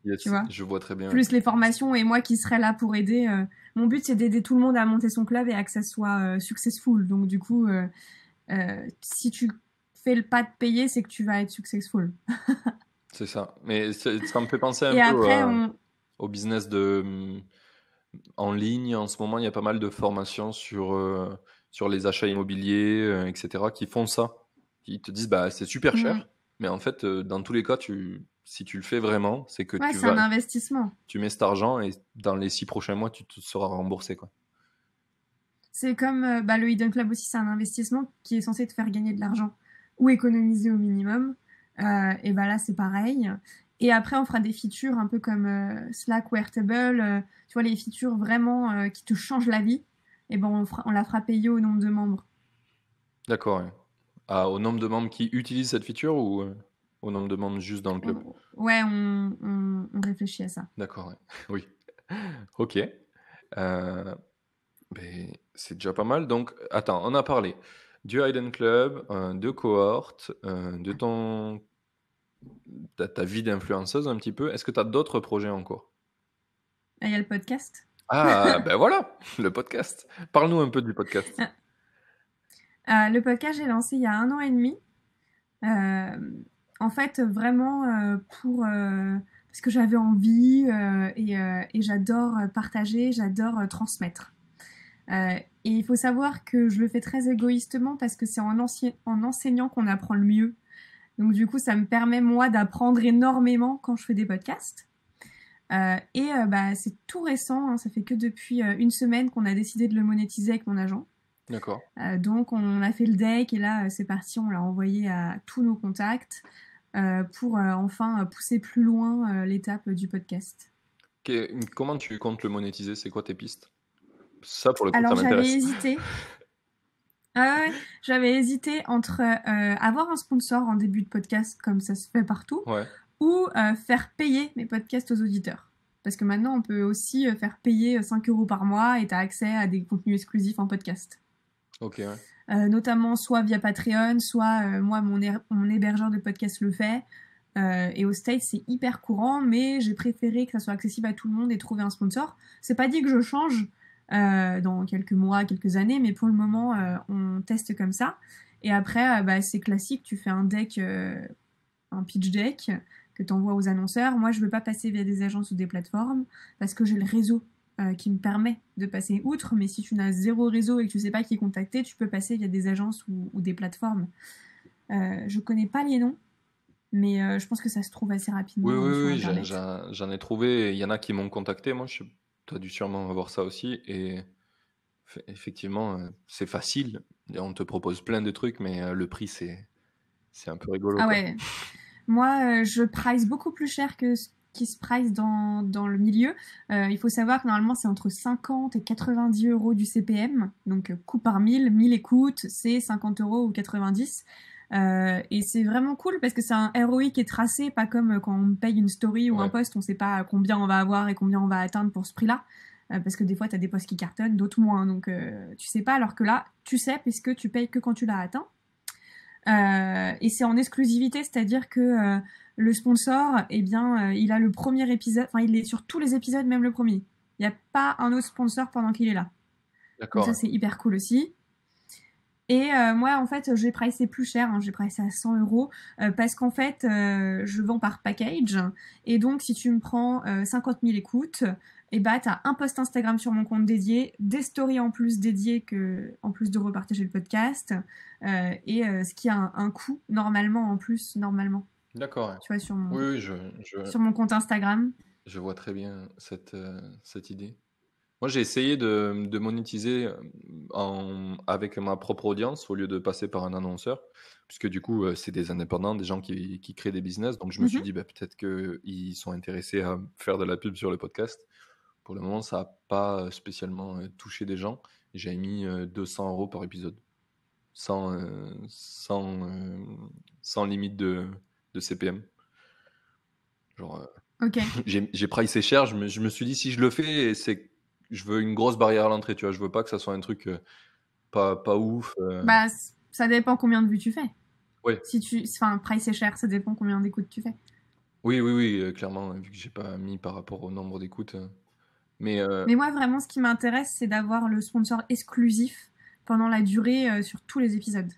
Yes, vois. je vois très bien. Plus les formations et moi qui serai là pour aider. Mon but, c'est d'aider tout le monde à monter son club et à que ça soit successful. Donc, du coup, si tu fais le pas de payer, c'est que tu vas être successful. C'est ça. Mais ça me fait penser un Et peu après, on... au business en ligne. En ce moment, il y a pas mal de formations sur les achats immobiliers, etc., qui font ça. Qui te disent, bah, c'est super Mm. cher, mais en fait, dans tous les cas, si tu le fais vraiment, c'est que Ouais, c'est un investissement. tu mets cet argent et dans les 6 prochains mois, tu te seras remboursé, quoi. C'est comme le Hidden Club aussi, c'est un investissement qui est censé te faire gagner de l'argent ou économiser au minimum. Et bah là, c'est pareil. Et après, on fera des features un peu comme Slack ou Airtable, tu vois, les features vraiment qui te changent la vie. Et ben, on la fera payer au nombre de membres. D'accord, ouais. Ah, au nombre de membres qui utilisent cette feature ou au nombre de membres juste dans le club? Ouais, on réfléchit à ça. D'accord, ouais. Oui. Ok. Ben, c'est déjà pas mal. Donc, attends, on a parlé du Hidden Club, de cohort, ta vie d'influenceuse un petit peu. Est-ce que tu as d'autres projets en cours? Ah, il y a le podcast. Ah, ben voilà, le podcast. Parle-nous un peu du podcast. Le podcast, j'ai lancé il y a 1 an et demi. Euh, En fait, vraiment parce que j'avais envie et j'adore partager, j'adore transmettre. Et il faut savoir que je le fais très égoïstement parce que c'est en enseignant qu'on apprend le mieux. Donc du coup, ça me permet moi d'apprendre énormément quand je fais des podcasts. C'est tout récent, hein, ça fait que depuis 1 semaine qu'on a décidé de le monétiser avec mon agent. D'accord. Donc on a fait le deck et là c'est parti, on l'a envoyé à tous nos contacts pour enfin pousser plus loin l'étape du podcast. Comment tu comptes le monétiser? C'est quoi tes pistes? Ça, pour le coup, ça Alors j'avais m'intéresse. hésité. Ah ouais, j'avais hésité entre avoir un sponsor en début de podcast comme ça se fait partout Ouais, ou faire payer mes podcasts aux auditeurs. Parce que maintenant on peut aussi faire payer 5 euros par mois et tu as accès à des contenus exclusifs en podcast. ok, ouais. Notamment soit via Patreon, soit moi mon hébergeur de podcast le fait. Et aux States, c'est hyper courant, mais j'ai préféré que ça soit accessible à tout le monde et trouver un sponsor. C'est pas dit que je change dans quelques mois, quelques années, mais pour le moment, on teste comme ça. Et après, c'est classique, tu fais un deck, un pitch deck que tu envoies aux annonceurs. Moi, je veux pas passer via des agences ou des plateformes parce que j'ai le réseau qui me permet de passer outre. Mais si tu n'as zéro réseau et que tu sais pas qui contacter, tu peux passer via des agences ou des plateformes. Je connais pas les noms, mais je pense que ça se trouve assez Oui, rapidement oui, sur oui, Internet. j'en ai trouvé. Il y en a qui m'ont contacté. Moi, tu as dû sûrement avoir ça aussi. Et effectivement, c'est facile. Et on te propose plein de trucs, mais le prix, c'est un peu rigolo, Ah quoi. ouais, moi, je price beaucoup plus cher que ce qui se price dans le milieu. Il faut savoir que normalement, c'est entre 50 et 90 euros du CPM. Donc, coût par 1000 écoutes, c'est 50 euros ou 90. Et c'est vraiment cool parce que c'est un ROI qui est tracé, pas comme quand on paye une story ou un Ouais, post, on sait pas combien on va avoir et combien on va atteindre pour ce prix-là. Parce que des fois, tu as des posts qui cartonnent, d'autres moins. Donc, tu sais pas, alors que là, tu sais, puisque tu payes que quand tu l'as atteint. Et c'est en exclusivité, c'est-à-dire que le sponsor, eh bien, il a le premier épisode, enfin, il est sur tous les épisodes, même le premier. Il n'y a pas un autre sponsor pendant qu'il est là. Donc d'accord. ça, c'est hyper cool aussi. Et moi, en fait, j'ai pricé plus cher, hein, j'ai pricé à 100 euros, parce qu'en fait, je vends par package. Et donc, si tu me prends 50 000 écoutes, et bah, t'as un post Instagram sur mon compte dédié, des stories en plus dédiées en plus de repartager le podcast, ce qui a un coût normalement en plus, normalement, D'accord, ouais. tu vois, Oui, oui, sur mon compte Instagram. je vois très bien cette idée. Moi, j'ai essayé de monétiser avec ma propre audience au lieu de passer par un annonceur, puisque du coup, c'est des indépendants, des gens qui créent des business. Donc, je me suis Mhm. dit, bah, peut-être qu'ils sont intéressés à faire de la pub sur le podcast. Pour le moment, ça n'a pas spécialement touché des gens. J'ai mis 200 euros par épisode, sans, sans limite de CPM. Genre, Ok. j'ai pricé cher, je me suis dit si je le fais, je veux une grosse barrière à l'entrée, tu vois, je veux pas que ça soit un truc pas ouf. Bah, ça dépend combien de vues tu fais. Ouais. Enfin, price est cher, ça dépend combien d'écoutes tu fais. Oui, oui, oui, clairement, vu que j'ai pas mis par rapport au nombre d'écoutes. Mais Mais moi, vraiment, ce qui m'intéresse, c'est d'avoir le sponsor exclusif pendant la durée sur tous les épisodes.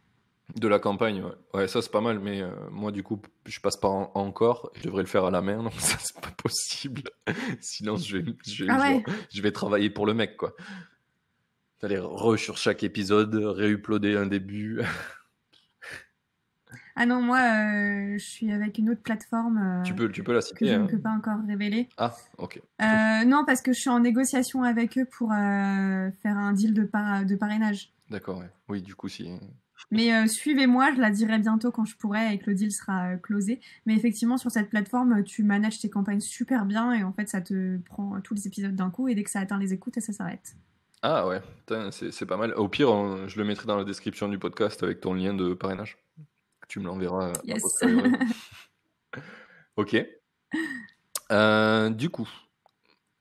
de la campagne, ouais, ouais, ça c'est pas mal, mais moi du coup, je passe par encore, je devrais le faire à la main, donc ça c'est pas possible. Sinon, Ah genre, ouais. je vais travailler pour le mec, quoi. Aller sur chaque épisode, réuploader un début. Ah non, moi, je suis avec une autre plateforme Tu peux la que citer, je ne hein. peux pas encore révéler. Ah, ok. Non, parce que je suis en négociation avec eux pour faire un deal de parrainage. D'accord, ouais. Oui, du coup, si. Mais suivez-moi, je la dirai bientôt quand je pourrai et que le deal sera closé. Mais effectivement, sur cette plateforme, tu manages tes campagnes super bien et en fait, ça te prend tous les épisodes d'un coup et dès que ça atteint les écoutes, ça s'arrête. Ah ouais, putain, c'est pas mal. Au pire, je le mettrai dans la description du podcast avec ton lien de parrainage. Tu me l'enverras à Yes. posteriori. Ok. Du coup,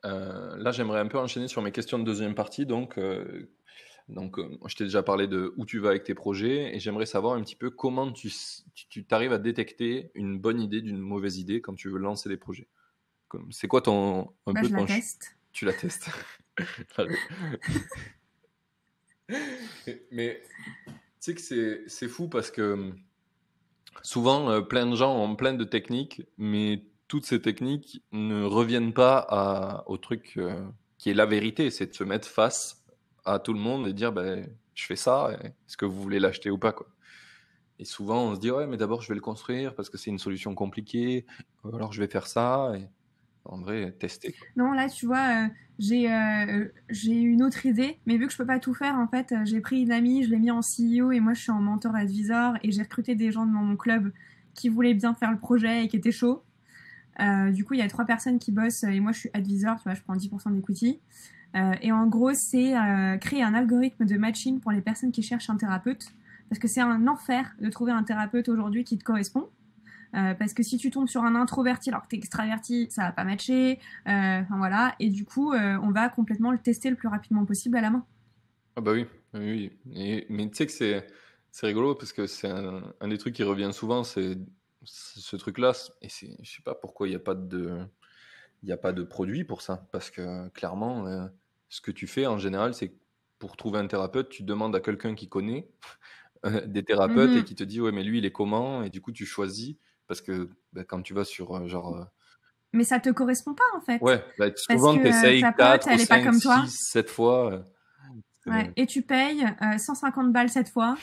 là, j'aimerais un peu enchaîner sur mes questions de deuxième partie. Donc, je t'ai déjà parlé de où tu vas avec tes projets et j'aimerais savoir un petit peu comment tu t'arrives à détecter une bonne idée d'une mauvaise idée quand tu veux lancer des projets. C'est quoi un Bah, peu je la ton... teste. Tu la testes. Mais tu sais que c'est fou parce que souvent, plein de gens ont plein de techniques, mais toutes ces techniques ne reviennent pas au truc qui est la vérité, c'est de se mettre face à tout le monde et dire ben, je fais ça, est-ce que vous voulez l'acheter ou pas quoi. Et souvent, on se dit ouais, mais d'abord je vais le construire parce que c'est une solution compliquée, alors je vais faire ça. Et en vrai, tester quoi. Non, là, tu vois, j'ai une autre idée, mais vu que je peux pas tout faire, en fait, j'ai pris une amie, je l'ai mis en CEO et moi, je suis en mentor advisor et j'ai recruté des gens dans mon club qui voulaient bien faire le projet et qui étaient chauds. Du coup, il y a 3 personnes qui bossent et moi, je suis advisor, tu vois, je prends 10% d'equity. Et en gros, c'est créer un algorithme de matching pour les personnes qui cherchent un thérapeute. Parce que c'est un enfer de trouver un thérapeute aujourd'hui qui te correspond. Parce que si tu tombes sur un introverti alors que t'es extraverti, ça va pas matcher. Enfin voilà. Et du coup, on va complètement le tester le plus rapidement possible à la main. Ah bah oui, oui, oui. Mais tu sais que c'est rigolo parce que c'est un des trucs qui revient souvent, c'est ce truc-là, et je sais pas pourquoi il n'y a pas de produit pour ça. Parce que clairement, ce que tu fais en général, c'est que pour trouver un thérapeute, tu demandes à quelqu'un qui connaît des thérapeutes et Mhm. qui te dit, ouais, mais lui, il est comment? Et du coup, tu choisis. Parce que quand tu vas sur Mais ça te correspond pas en fait, ouais, parce souvent, que tu essayes ta pote, 4 ou elle est pas 5, comme toi. 6, 7 fois. Ouais. Et tu payes 150 balles cette fois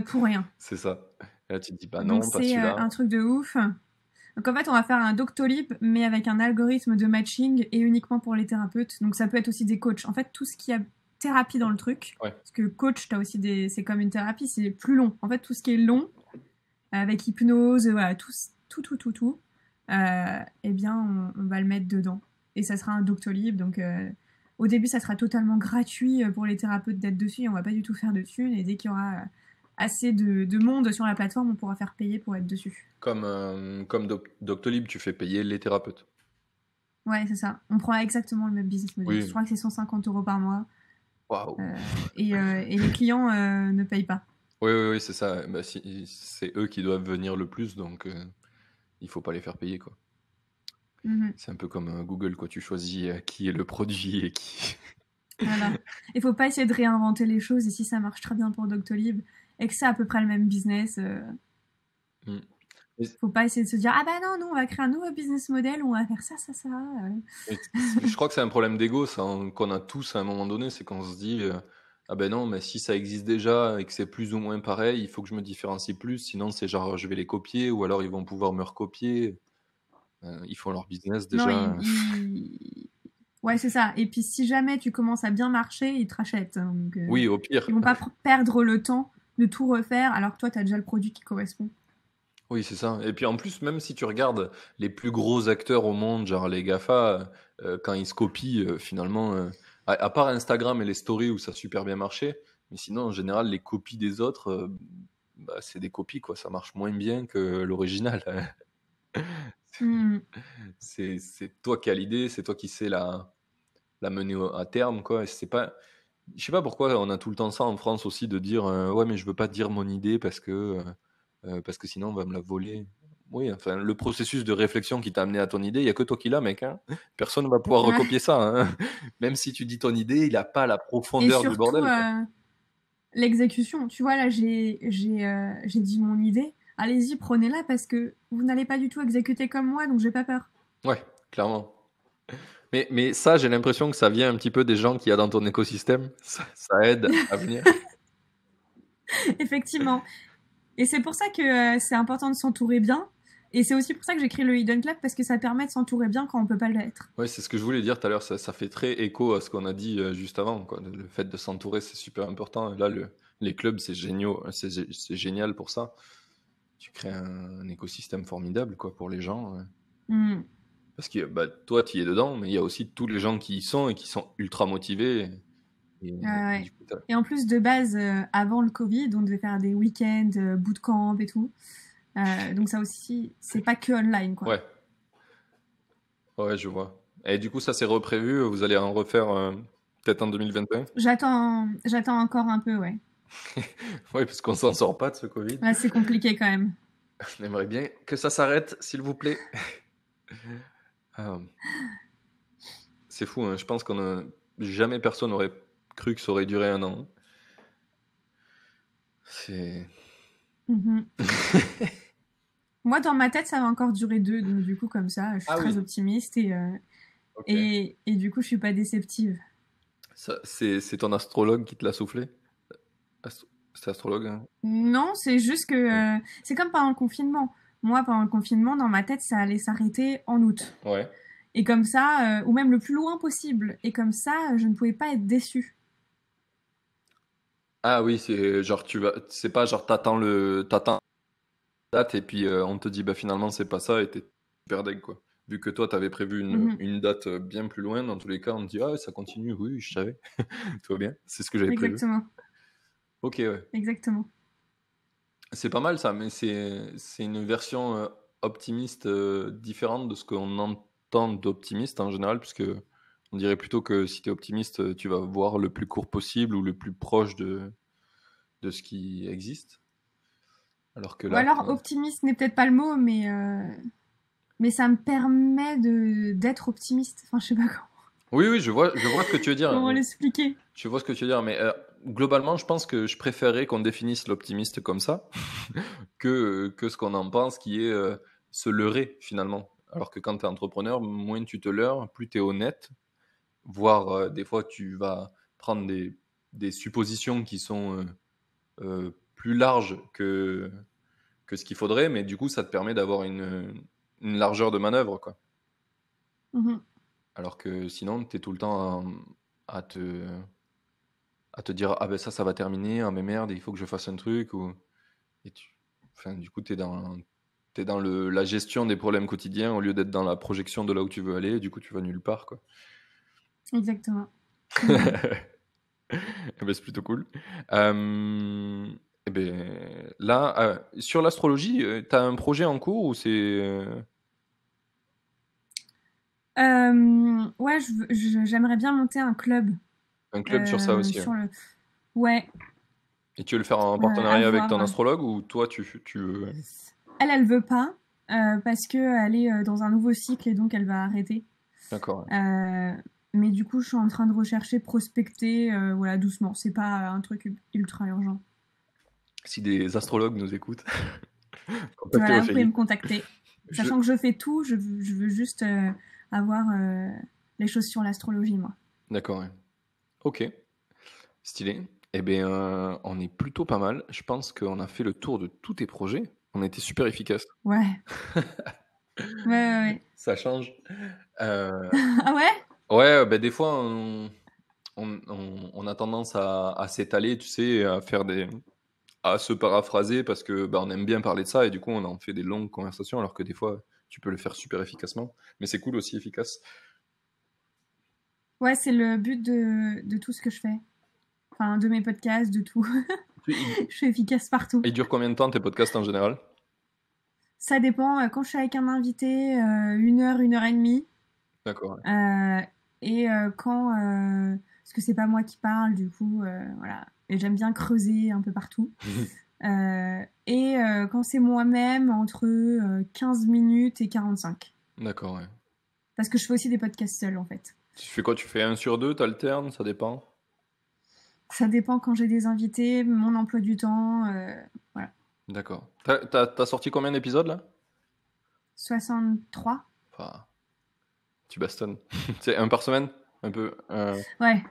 pour rien. C'est ça. Et là, tu te dis, bah Donc non, pas c'est celui-là. un truc de ouf. Donc en fait, on va faire un Doctolib, mais avec un algorithme de matching et uniquement pour les thérapeutes. Donc ça peut être aussi des coachs. En fait, tout ce qui a thérapie dans le truc, Ouais. parce que coach, t'as aussi c'est comme une thérapie, c'est plus long. En fait, tout ce qui est long, avec hypnose, voilà, tout, eh bien, on va le mettre dedans. Et ça sera un Doctolib. Donc au début, ça sera totalement gratuit pour les thérapeutes d'être dessus. Et on va pas du tout faire de thunes. Et dès qu'il y aura assez de monde sur la plateforme, on pourra faire payer pour être dessus. Comme Doctolib, tu fais payer les thérapeutes. Ouais, c'est ça. On prend exactement le même business model. Je Oui. crois que c'est 150 € par mois. Waouh. Et les clients ne payent pas. Oui, oui, oui, c'est ça. Bah, c'est eux qui doivent venir le plus, donc il faut pas les faire payer, quoi. Mhm. C'est un peu comme Google, quoi. Tu choisis qui est le produit et qui. Voilà. Il faut pas essayer de réinventer les choses. Et si ça marche très bien pour Doctolib et que c'est à peu près le même business, Mm. Mais- faut pas essayer de se dire ah bah non, nous on va créer un nouveau business model où on va faire ça. mais je crois que c'est un problème d'ego, ça, hein, qu'on a tous à un moment donné, c'est qu'on se dit ah ben non, mais si ça existe déjà et que c'est plus ou moins pareil, il faut que je me différencie plus, sinon c'est genre je vais les copier ou alors ils vont pouvoir me recopier. Ils font leur business Non, déjà. ouais, c'est ça. Et puis si jamais tu commences à bien marcher, ils te rachètent. Donc, Oui, au pire. ils vont pas perdre le temps de tout refaire alors que toi, tu as déjà le produit qui correspond. Oui, c'est ça. Et puis en plus, même si tu regardes les plus gros acteurs au monde, genre les GAFA, quand ils se copient, finalement, à part Instagram et les stories où ça a super bien marché, mais sinon, en général, les copies des autres, bah, c'est des copies, quoi. Ça marche moins bien que l'original. Hmm. C'est toi qui as l'idée, c'est toi qui sais la mener à terme, quoi. Et c'est pas. Je sais pas pourquoi on a tout le temps ça en France aussi de dire ouais, mais je veux pas dire mon idée parce que sinon on va me la voler. Oui, enfin, le processus de réflexion qui t'a amené à ton idée, il y a que toi qui l'as, mec, hein. Personne ne va pouvoir Ouais. recopier ça, hein. Même si tu dis ton idée, il a pas la Et profondeur du surtout, bordel, quoi. l'exécution. Tu vois, là, j'ai dit mon idée. Allez-y, prenez-la parce que vous n'allez pas du tout exécuter comme moi, donc j'ai pas peur. Ouais, clairement. Mais ça, j'ai l'impression que ça vient un petit peu des gens qu'il y a dans ton écosystème. Ça aide à venir. Effectivement. Et c'est pour ça que c'est important de s'entourer bien. Et c'est aussi pour ça que j'ai créé le Hidden Club parce que ça permet de s'entourer bien quand on peut pas l'être. Ouais, c'est ce que je voulais dire tout à l'heure. Ça fait très écho à ce qu'on a dit juste avant, quoi. Le fait de s'entourer, c'est super important. Et là, les clubs, c'est génial, c'est génial pour ça. Tu crées un écosystème formidable, quoi, pour les gens. Mm. Parce que bah, toi, tu y es dedans, mais il y a aussi tous les gens qui y sont et qui sont ultra motivés. Et Ouais. du coup, Et en plus, de base, avant le Covid, on devait faire des week-ends, bootcamp et tout. Donc ça aussi, c'est pas que online, quoi. ouais, ouais, je vois. Et du coup, ça c'est reprévu. Vous allez en refaire peut-être en 2021. J'attends encore un peu, ouais. Oui, parce qu'on s'en sort pas de ce Covid. Là, c'est compliqué quand même. On aimerait bien que ça s'arrête, s'il vous plaît. Ah, c'est fou, hein. Je pense qu'on a jamais personne aurait cru que ça aurait duré un an. C'est. Mhm. Moi, dans ma tête, ça va encore durer 2, donc du coup, comme ça, je suis Ah très oui. optimiste Ok. et du coup, je suis pas déceptive. C'est ton astrologue qui te l'a soufflé? C'est astrologue, hein? Non, c'est juste Ouais. que c'est comme pendant le confinement. Moi, pendant le confinement, dans ma tête, ça allait s'arrêter en août. Ouais. Et comme ça, ou même le plus loin possible. Et comme ça, je ne pouvais pas être déçue. Ah oui, c'est genre c'est pas genre t'attends la date et puis on te dit bah finalement c'est pas ça et t'es super deg, quoi. Vu que toi t'avais prévu Mhm. une date bien plus loin, dans tous les cas on te dit ah ça continue, oui je savais, tout va bien, c'est ce que j'avais prévu. Exactement, Ok, ouais. exactement. C'est pas mal ça, mais c'est une version optimiste différente de ce qu'on entend d'optimiste en général, puisque on dirait plutôt que si tu es optimiste, tu vas voir le plus court possible ou le plus proche de ce qui existe. Alors que Ou là, alors optimiste n'est peut-être pas le mot, mais ça me permet d'être optimiste. Enfin, je sais pas oui, je vois ce que tu veux dire. comment l'expliquer. Je vois ce que tu veux dire, mais globalement, je pense que je préférerais qu'on définisse l'optimiste comme ça que ce qu'on en pense, qui est se leurrer finalement. Alors que quand tu es entrepreneur, moins tu te leurres, plus tu es honnête, voire des fois tu vas prendre des suppositions qui sont plus larges que ce qu'il faudrait, mais du coup, ça te permet d'avoir une largeur de manœuvre, quoi. Mhm. Alors que sinon, tu es tout le temps à te dire, ah ben ça va terminer, ah mais merde, il faut que je fasse un truc, et enfin, du coup, t'es dans la gestion des problèmes quotidiens au lieu d'être dans la projection de là où tu veux aller, et du coup, tu vas nulle part, quoi. Exactement. Mhm. Eh ben, c'est plutôt cool. Euh, eh ben, là, sur l'astrologie, t'as un projet en cours ou c'est Ouais, j'aimerais bien monter un club un club sur ça aussi, ouais. sur le. Ouais, Et tu veux le faire en à partenariat avec ton voir. astrologue ou toi, tu veux... Elle veut pas parce que elle est dans un nouveau cycle et donc elle va arrêter. D'accord. Ouais. Euh, mais du coup, je suis en train de rechercher, prospecter, voilà, doucement. C'est pas un truc ultra urgent. Si des astrologues nous écoutent, contactez Voilà, vous pouvez Ophélie. me contacter. Je... Sachant que je fais tout, je veux juste avoir les choses sur l'astrologie, moi. D'accord, ouais. Ok, stylé. Eh bien, on est plutôt pas mal. Je pense qu'on a fait le tour de tous tes projets. On a été super efficace. Ouais, ouais, ouais. Ça change. Euh, Ah ouais? Ouais, ben des fois, on a tendance à s'étaler, tu sais, à se paraphraser parce que on aime bien parler de ça et du coup, on en fait des longues conversations alors que des fois, tu peux le faire super efficacement. Mais c'est cool aussi efficace. Ouais, c'est le but de tout ce que je fais. Enfin, de mes podcasts, de tout. Il, Je suis efficace partout. il dure combien de temps tes podcasts en général? Ça dépend. Quand je suis avec un invité, 1 heure et demie. D'accord. Ouais. Euh, et quand... parce que c'est pas moi qui parle, du coup, voilà. Et j'aime bien creuser un peu partout. Et quand c'est moi-même, entre 15 minutes et 45. D'accord, ouais. Parce que je fais aussi des podcasts seuls, en fait. Tu fais quoi? Tu fais un sur deux, t'alternes, ça dépend. Ça dépend quand j'ai des invités, mon emploi du temps. Voilà. D'accord. T'as sorti combien d'épisodes là? 63. Enfin, tu bastonnes. C'est un par semaine? Un peu. Ouais.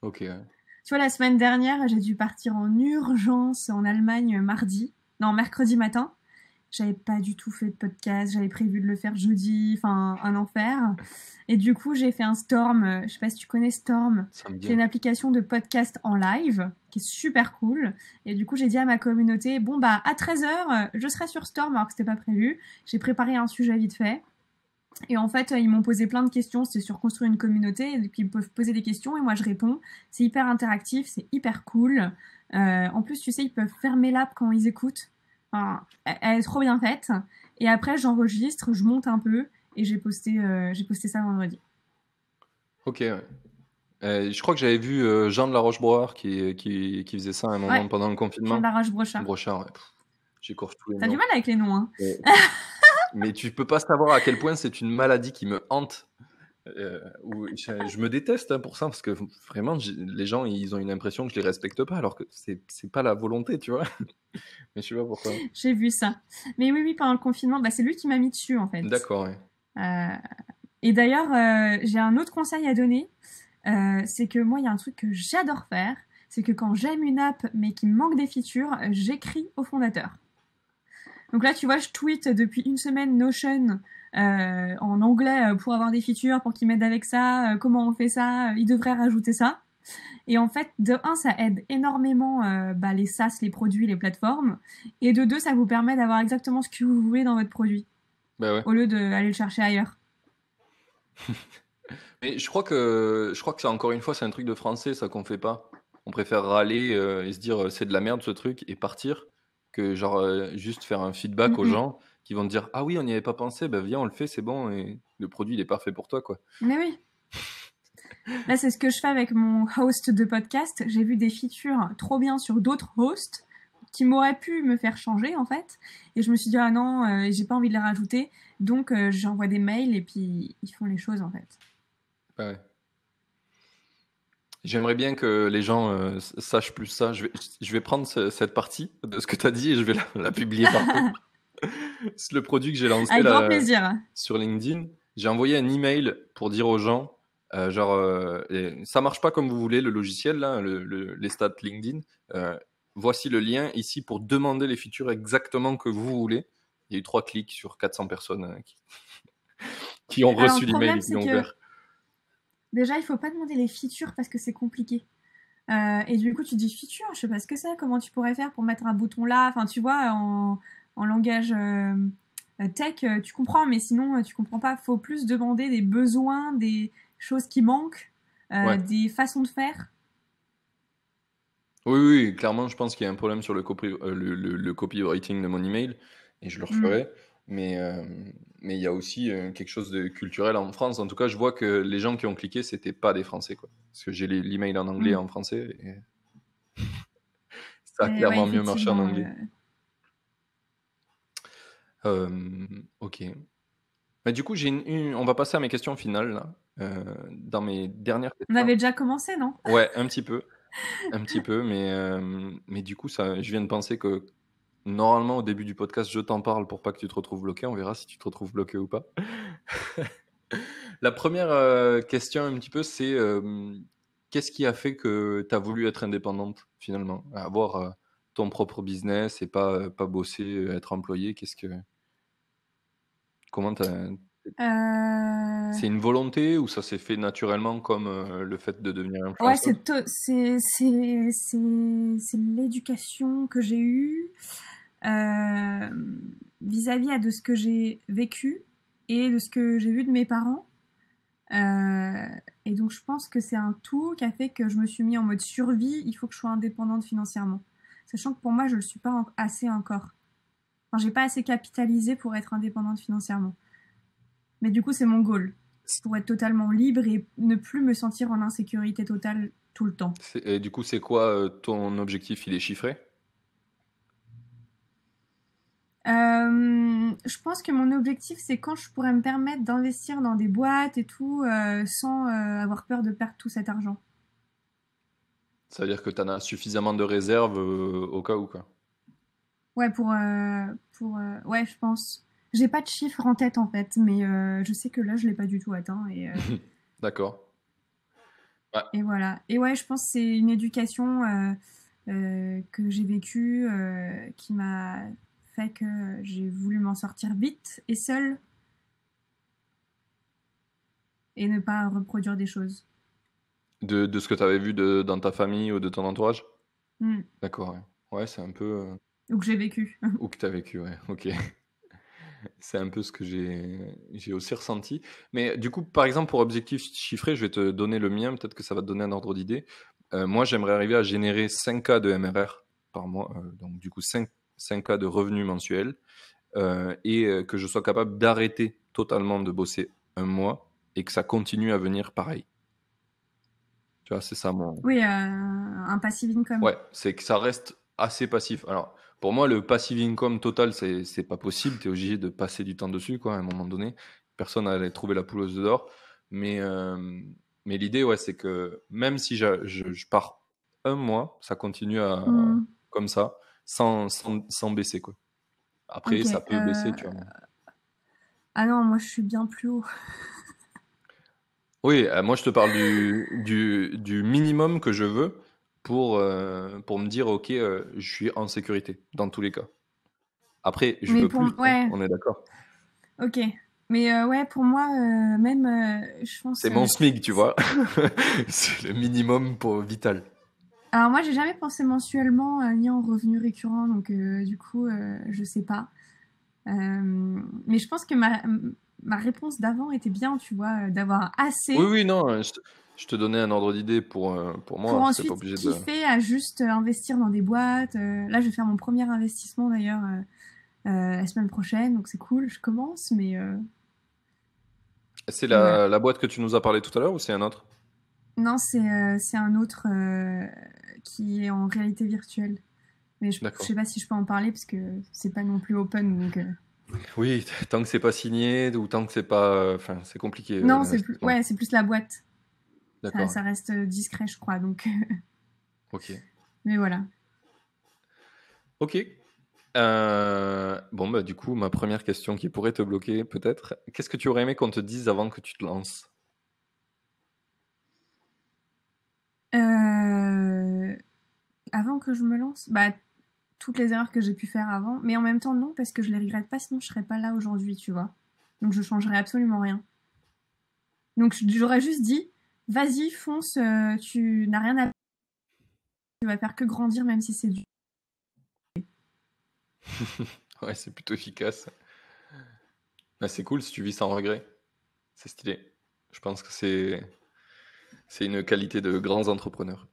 Ok, ouais. Tu vois, la semaine dernière, j'ai dû partir en urgence en Allemagne mardi. Non, mercredi matin. J'avais pas du tout fait de podcast, j'avais prévu de le faire jeudi, enfin un enfer. Et du coup, j'ai fait un Storm, je sais pas si tu connais Storm, Ça me dit c'est un une truc. application de podcast en live qui est super cool. Et du coup, j'ai dit à ma communauté, bon bah à 13h, je serai sur Storm alors que c'était pas prévu. J'ai préparé un sujet vite fait. Et en fait, ils m'ont posé plein de questions, c'était sur construire une communauté, et puis ils peuvent poser des questions et moi je réponds. C'est hyper interactif, c'est hyper cool. En plus, tu sais, ils peuvent fermer l'app quand ils écoutent. Enfin, elle est trop bien faite. Et après, j'enregistre, je monte un peu et j'ai posté ça vendredi. Ok, ouais. Je crois que j'avais vu Jean de la Rochebrochard qui faisait ça à un Ouais, moment pendant le Jean de confinement. la Roche-Brochard. Brochard, ouais. J'écorche tous les T'as du noms. mal avec les noms, hein. Mais, mais tu peux pas savoir à quel point c'est une maladie qui me hante. Où je me déteste pour ça parce que vraiment les gens ils ont une impression que je les respecte pas alors que c'est pas la volonté, tu vois. Mais je sais pas pourquoi. J'ai vu ça. Mais oui, oui, pendant le confinement, bah, c'est lui qui m'a mis dessus, en fait. D'accord, ouais. Euh, et d'ailleurs, j'ai un autre conseil à donner. C'est que moi, il y a un truc que j'adore faire. C'est que quand j'aime une app, mais qui me manque des features, j'écris au fondateur. Donc là, tu vois, je tweete depuis une semaine Notion en anglais pour avoir des features, pour qu'ils m'aident avec ça, comment on fait ça, ils devraient rajouter ça. Et en fait, de un, ça aide énormément les SaaS, les produits, les plateformes. Et de deux, ça vous permet d'avoir exactement ce que vous voulez dans votre produit, Bah ouais. au lieu d'aller le chercher ailleurs. Mais je crois que c'est encore une fois c'est un truc de français ça qu'on fait pas. On préfère râler et se dire c'est de la merde ce truc et partir que genre juste faire un feedback aux Mm-mm. gens qui vont te dire ah oui on n'y avait pas pensé bah viens on le fait c'est bon et le produit il est parfait pour toi quoi. Mais oui. Là, c'est ce que je fais avec mon host de podcast. J'ai vu des features trop bien sur d'autres hosts qui m'auraient pu me faire changer en fait. Et je me suis dit ah non, j'ai pas envie de les rajouter, donc j'envoie des mails et puis ils font les choses en fait. Ouais. J'aimerais bien que les gens sachent plus ça. Je vais prendre cette partie de ce que tu as dit et je vais la publier partout. C'est le produit que j'ai lancé Avec grand là, plaisir. sur LinkedIn. J'ai envoyé un email pour dire aux gens, genre, ça marche pas comme vous voulez, le logiciel, là, les stats LinkedIn. Voici le lien ici pour demander les features exactement que vous voulez. Il y a eu 3 clics sur 400 personnes qui ont Alors le reçu l'email problème et qui c'est l'ont que ouvert. déjà il faut pas demander les features parce que c'est compliqué. Et du coup, tu dis feature, je sais pas ce que c'est, comment tu pourrais faire pour mettre un bouton là, enfin, tu vois, en langage tech, tu comprends, mais sinon, tu comprends pas. Faut plus demander des besoins, des choses qui manquent, Ouais. des façons de faire. Oui, oui, clairement, je pense qu'il y a un problème sur le copywriting de mon email et je le Mm. referai. Mais, euh, mais il y a aussi quelque chose de culturel en France. En tout cas, je vois que les gens qui ont cliqué, c'était pas des Français, quoi. Parce que j'ai l'email en anglais et Mm. en français et ça a Et ouais, clairement mieux marché en effectivement. anglais. Ok. Mais du coup, on va passer à mes questions finales, là. Dans mes dernières On questions. avait déjà commencé, non? Ouais, un petit peu. Un petit peu, mais du coup, je viens de penser que normalement, au début du podcast, je t'en parle pour pas que tu te retrouves bloqué. On verra si tu te retrouves bloqué ou pas. La première question, un petit peu, c'est qu'est-ce qui a fait que tu as voulu être indépendante, finalement? Avoir ton propre business et pas bosser, être employé. Comment Euh, c'est une volonté ou ça s'est fait naturellement comme le fait de devenir Ouais, influenceuse? c'est l'éducation que j'ai eue euh, vis-à-vis de ce que j'ai vécu et de ce que j'ai vu de mes parents. Euh, et donc, je pense que c'est un tout qui a fait que je me suis mis en mode survie. Il faut que je sois indépendante financièrement. Sachant que pour moi, je ne le suis pas assez encore. Enfin, j'ai pas assez capitalisé pour être indépendante financièrement. Mais du coup, c'est mon goal. Pour être totalement libre et ne plus me sentir en insécurité totale tout le temps. Et du coup, c'est quoi ton objectif? Il est chiffré? Je pense que mon objectif, c'est quand je pourrais me permettre d'investir dans des boîtes et tout, sans avoir peur de perdre tout cet argent. Ça veut dire que tu en as suffisamment de réserves au cas où, quoi. Ouais, ouais, je pense. J'ai pas de chiffre en tête en fait, mais je sais que là, je l'ai pas du tout atteint D'accord. Ouais. et voilà. Et ouais, je pense que c'est une éducation que j'ai vécue qui m'a fait que j'ai voulu m'en sortir vite et seule et ne pas reproduire des choses. De ce que tu avais vu dans ta famille ou de ton entourage? Mm. D'accord, ouais. Ouais, c'est un peu. Ou que j'ai vécu. Ou que tu as vécu, ouais. Ok. C'est un peu ce que j'ai aussi ressenti. Mais du coup, par exemple, pour objectif chiffré, je vais te donner le mien. Peut-être que ça va te donner un ordre d'idée. Moi, j'aimerais arriver à générer 5K de MRR par mois. Donc, du coup, 5K de revenus mensuels. Et que je sois capable d'arrêter totalement de bosser un mois et que ça continue à venir pareil. Tu vois, c'est ça mon. Oui, un passive income. Ouais, c'est que ça reste assez passif. Alors, pour moi, le passive income total, c'est pas possible. Tu es obligé de passer du temps dessus, quoi, à un moment donné. Personne n'allait trouver la poule aux œufs d'or. Mais, euh, mais l'idée, ouais, c'est que même si je pars un mois, ça continue Hmm, comme ça, sans baisser, quoi. Après, ok. ça peut baisser, tu vois. Ah non, moi je suis bien plus haut. Oui, moi je te parle du minimum que je veux pour me dire, ok, je suis en sécurité dans tous les cas. Après, je Mais veux pour, plus, hein, ouais, on est d'accord. ok. Mais ouais, pour moi, même, je pense. C'est mon SMIC, tu vois. C'est le minimum pour vital. Alors moi, j'ai jamais pensé mensuellement ni en revenu récurrent, donc du coup, je sais pas. Mais je pense que ma réponse d'avant était bien, tu vois, d'avoir Oui, assez oui, non, je te donnais un ordre d'idée pour pour moi. C'était pas ensuite obligé de. kiffer à juste investir dans des boîtes. Là, je vais faire mon premier investissement d'ailleurs la semaine prochaine, donc c'est cool, je commence, C'est mais voilà. la boîte que tu nous as parlé tout à l'heure ou c'est un autre? Non, c'est un autre qui est en réalité virtuelle. Mais je D'accord. sais pas si je peux en parler parce que c'est pas non plus open. Donc, Oui, tant que c'est pas signé ou tant que c'est pas... Enfin, c'est compliqué non, l'investissement. c'est plus la boîte. D'accord, Ça reste discret, je crois. Donc, ok. mais voilà. Ok. Bon, bah du coup, ma première question qui pourrait te bloquer, peut-être. Qu'est-ce que tu aurais aimé qu'on te dise avant que tu te lances? Euh, Avant que je me lance, bah toutes les erreurs que j'ai pu faire avant, mais en même temps non parce que je les regrette pas, sinon je serais pas là aujourd'hui, tu vois. Donc je changerais absolument rien. Donc j'aurais juste dit, vas-y, fonce, tu n'as rien à, tu vas faire que grandir même si c'est dur. Ouais, c'est plutôt efficace. Bah, c'est cool si tu vis sans regret. C'est stylé. Je pense que c'est une qualité de grands entrepreneurs.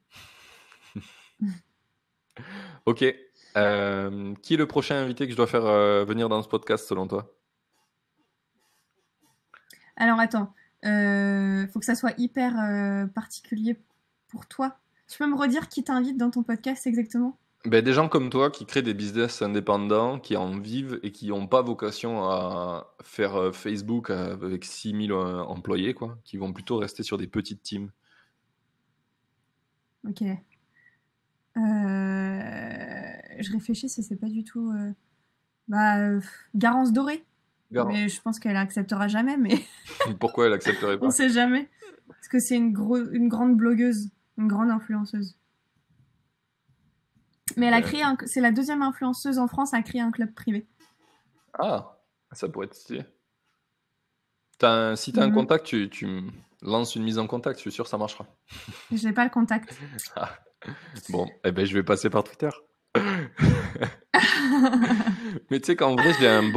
Ok. Qui est le prochain invité que je dois faire venir dans ce podcast selon toi? Alors attends, faut que ça soit hyper particulier pour toi. Tu peux me redire qui t'invite dans ton podcast exactement? Ben, des gens comme toi qui créent des business indépendants, qui en vivent et qui n'ont pas vocation à faire Facebook avec 6000 employés, quoi, qui vont plutôt rester sur des petites teams. Ok. Je réfléchis si c'est pas du tout. Bah, Garance Doré. Gar- Mais je pense qu'elle acceptera jamais, mais Pourquoi elle accepterait on pas? sait jamais. Parce que c'est une grande blogueuse, une grande influenceuse. Mais elle a créé Ben, c'est la deuxième influenceuse en France à créer un club privé. ah, ça pourrait être stylé. Si tu as un Mhm. contact, tu me lances une mise en contact, je suis sûr que ça marchera. Je n'ai pas le contact. Ah, bon, eh ben, je vais passer par Twitter. Mais tu sais qu'en vrai, j'ai un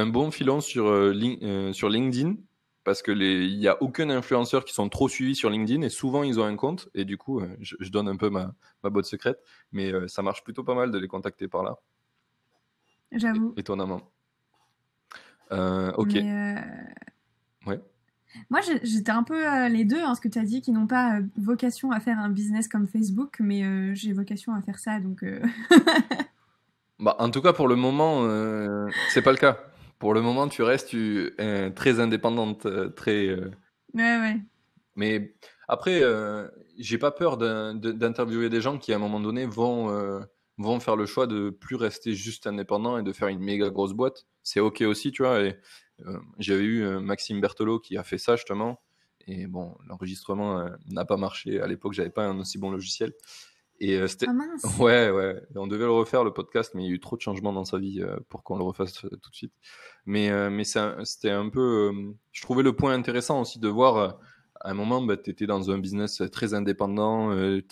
bon filon sur LinkedIn parce que il y a aucun influenceur qui sont trop suivis sur LinkedIn et souvent ils ont un compte et du coup, je donne un peu ma botte secrète, mais ça marche plutôt pas mal de les contacter par là, J'avoue. étonnamment. Ok, Mais ouais. moi, j'étais un peu les deux, hein, ce que tu as dit, qui n'ont pas vocation à faire un business comme Facebook, mais j'ai vocation à faire ça, donc. Bah, en tout cas, pour le moment, c'est pas le cas. Pour le moment, tu restes très indépendante, très. Ouais, ouais. Mais après, j'ai pas peur d'interviewer des gens qui, à un moment donné, vont faire le choix de plus rester juste indépendant et de faire une méga grosse boîte. C'est OK aussi, tu vois. Et, j'avais eu Maxime Berthelot qui a fait ça, justement. Et bon, l'enregistrement n'a pas marché. À l'époque, j'avais pas un aussi bon logiciel. Et Ah c'était. mince. Ouais, ouais. On devait le refaire, le podcast, mais il y a eu trop de changements dans sa vie pour qu'on le refasse tout de suite. Mais c'était un peu. Je trouvais le point intéressant aussi de voir. À un moment, bah, tu étais dans un business très indépendant, avec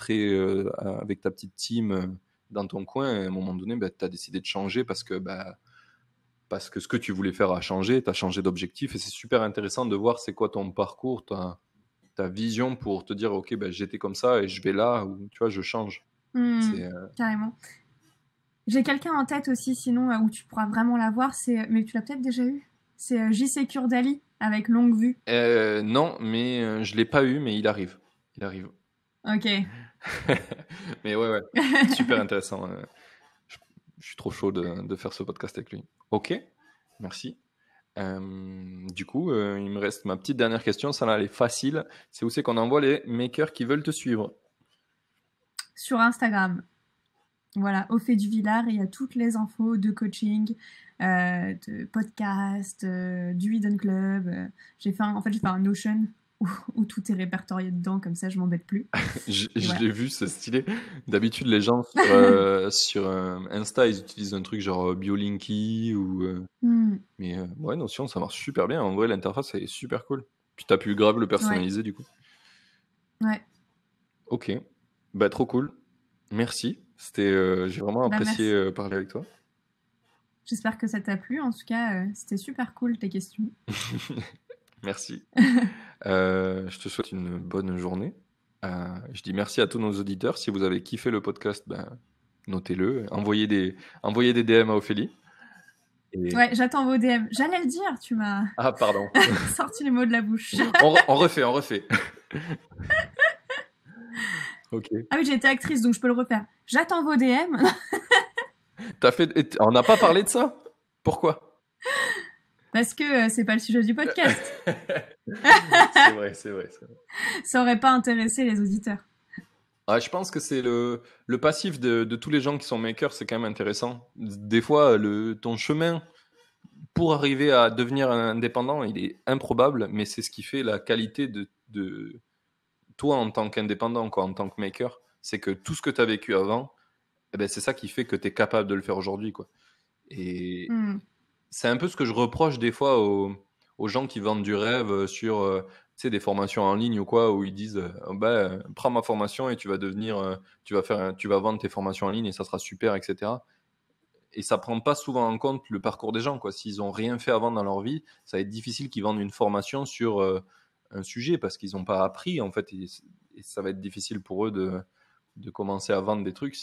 ta petite team dans ton coin. Et à un moment donné, bah, tu as décidé de changer parce que ce que tu voulais faire a changé, tu as changé d'objectif. Et c'est super intéressant de voir c'est quoi ton parcours, ta vision pour te dire, OK, bah, j'étais comme ça et je vais là, ou tu vois, je change. Hmm, C'est, carrément. J'ai quelqu'un en tête aussi, sinon, où tu pourras vraiment la voir, mais tu l'as peut-être déjà eu. C'est JC Kurdali, avec Longue Vue. non, mais je l'ai pas eu, mais il arrive. Il arrive. Ok. Mais ouais, ouais, super intéressant. Je, je suis trop chaud de faire ce podcast avec lui. Ok, merci. Du coup, il me reste ma petite dernière question. Ça, là, elle est facile. C'est où c'est qu'on envoie les makers qui veulent te suivre? Sur Instagram. Voilà, au fait du Villard, il y a toutes les infos de coaching, de podcast, du Hidden Club. J'ai fait un Notion où tout est répertorié dedans, comme ça je m'embête plus. Et Je voilà. l'ai vu, c'est stylé. D'habitude, les gens sur Insta, ils utilisent un truc genre BioLinky ou. Hmm, Mais ouais, Notion, ça marche super bien. En vrai, l'interface, elle est super cool. Puis t'as pu grave le ouais, personnaliser du coup. ouais. Ok, bah trop cool. Merci. J'ai vraiment Bah apprécié merci. parler avec toi. J'espère que ça t'a plu. En tout cas, c'était super cool tes questions. Merci. Je te souhaite une bonne journée. Je dis merci à tous nos auditeurs. Si vous avez kiffé le podcast, ben, notez-le. Envoyez des DM à Ophélie. Et... Ouais, j'attends vos DM. J'allais le dire, tu m'as Ah, pardon. sorti les mots de la bouche. On refait. Ok. Ah oui, j'ai été actrice, donc je peux le refaire. J'attends vos DM. On n'a pas parlé de ça? Pourquoi? Parce que c'est pas le sujet du podcast. C'est vrai, c'est vrai, c'est vrai. Ça aurait pas intéressé les auditeurs. Ouais, je pense que c'est le passif de tous les gens qui sont makers, c'est quand même intéressant. Des fois, ton chemin pour arriver à devenir indépendant, il est improbable, mais c'est ce qui fait la qualité de toi en tant qu'indépendant, quoi, en tant que maker. C'est que tout ce que tu as vécu avant, eh ben, c'est ça qui fait que tu es capable de le faire aujourd'hui, quoi. Et Hmm. c'est un peu ce que je reproche des fois aux gens qui vendent du rêve sur tu sais, des formations en ligne ou quoi, où ils disent prends ma formation et tu vas devenir, tu vas vendre tes formations en ligne et ça sera super, etc. Et ça prend pas souvent en compte le parcours des gens, quoi. S'ils ont rien fait avant dans leur vie, ça va être difficile qu'ils vendent une formation sur un sujet parce qu'ils n'ont pas appris, en fait, et ça va être difficile pour eux de commencer à vendre des trucs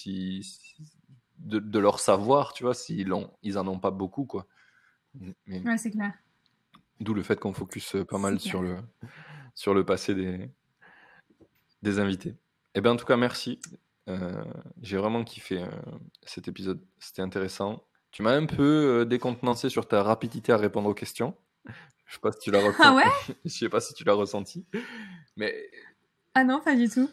de leur savoir, tu vois, ils en ont pas beaucoup, quoi. Mais Ouais, c'est clair. d'où le fait qu'on focus pas C'est mal clair. sur le passé des invités. Eh bien, en tout cas, merci. J'ai vraiment kiffé cet épisode. C'était intéressant. Tu m'as un peu décontenancé sur ta rapidité à répondre aux questions. Je sais pas si tu l'as Ah ouais? Je sais pas si tu l'as ressenti, mais Ah non, pas du tout.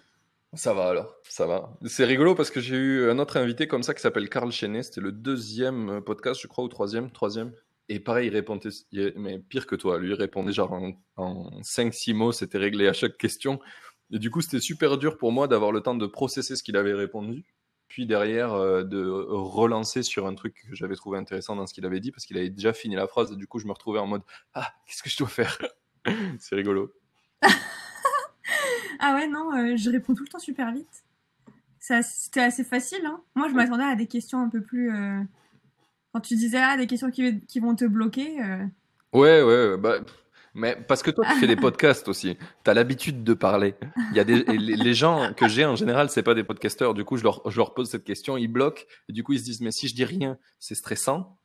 ça va alors, ça va. C'est rigolo parce que j'ai eu un autre invité comme ça qui s'appelle Karl Chenet. C'était le deuxième podcast, je crois, ou troisième. Et pareil, il répondait, mais pire que toi. Lui, il répondait genre en 5-6 mots, c'était réglé à chaque question. Et du coup, c'était super dur pour moi d'avoir le temps de processer ce qu'il avait répondu. Puis derrière, de relancer sur un truc que j'avais trouvé intéressant dans ce qu'il avait dit, parce qu'il avait déjà fini la phrase. Et du coup, je me retrouvais en mode, ah, qu'est-ce que je dois faire? C'est rigolo. Ah ouais, non, je réponds tout le temps super vite. C'était assez facile, hein. Moi, je m'attendais à des questions un peu plus... Quand tu disais, des questions qui vont te bloquer... Ouais, bah, mais parce que toi, tu fais des podcasts aussi. Tu as l'habitude de parler. Il y a et les gens que j'ai en général, c'est pas des podcasteurs. Du coup, je leur pose cette question, ils bloquent. Et du coup, ils se disent, mais si je dis rien, c'est stressant.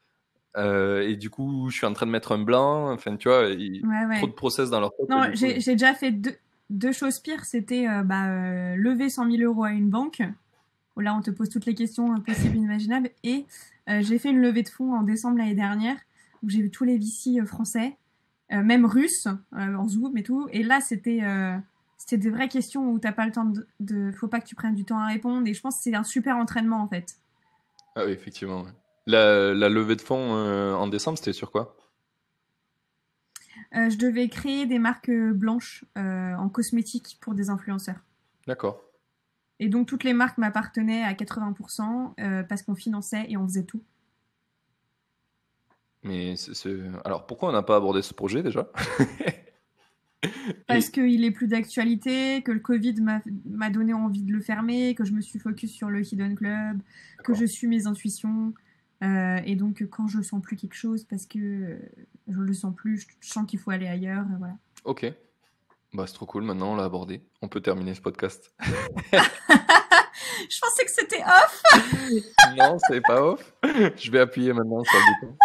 Et du coup, je suis en train de mettre un blanc. Enfin, tu vois, Ouais, trop de ouais. process dans leur tête. Et Non, du coup, j'ai déjà fait deux choses pires. C'était lever 100 000 euros à une banque. Où là, on te pose toutes les questions possibles et imaginables. Et j'ai fait une levée de fonds en décembre l'année dernière, où j'ai vu tous les VC français, même russes, en Zoom et tout. Et là, c'était des vraies questions où t'as pas le temps faut pas que tu prennes du temps à répondre. Et je pense que c'est un super entraînement, en fait. ah oui, effectivement. Ouais. La levée de fonds en décembre, c'était sur quoi? Je devais créer des marques blanches en cosmétiques pour des influenceurs. D'accord. Et donc, toutes les marques m'appartenaient à 80% parce qu'on finançait et on faisait tout. Mais alors, pourquoi on n'a pas abordé ce projet déjà? Parce Et qu'il est plus d'actualité, que le Covid m'a donné envie de le fermer, que je me suis focus sur le Hidden Club, que je d'accord. suis mes intuitions. Et donc, quand je sens plus quelque chose, parce que je le sens plus, je sens qu'il faut aller ailleurs, et voilà. Ok. Bah, c'est trop cool. Maintenant, on l'a abordé. On peut terminer ce podcast. Je pensais que c'était off. Non, c'est pas off. Je vais appuyer maintenant sur le bouton.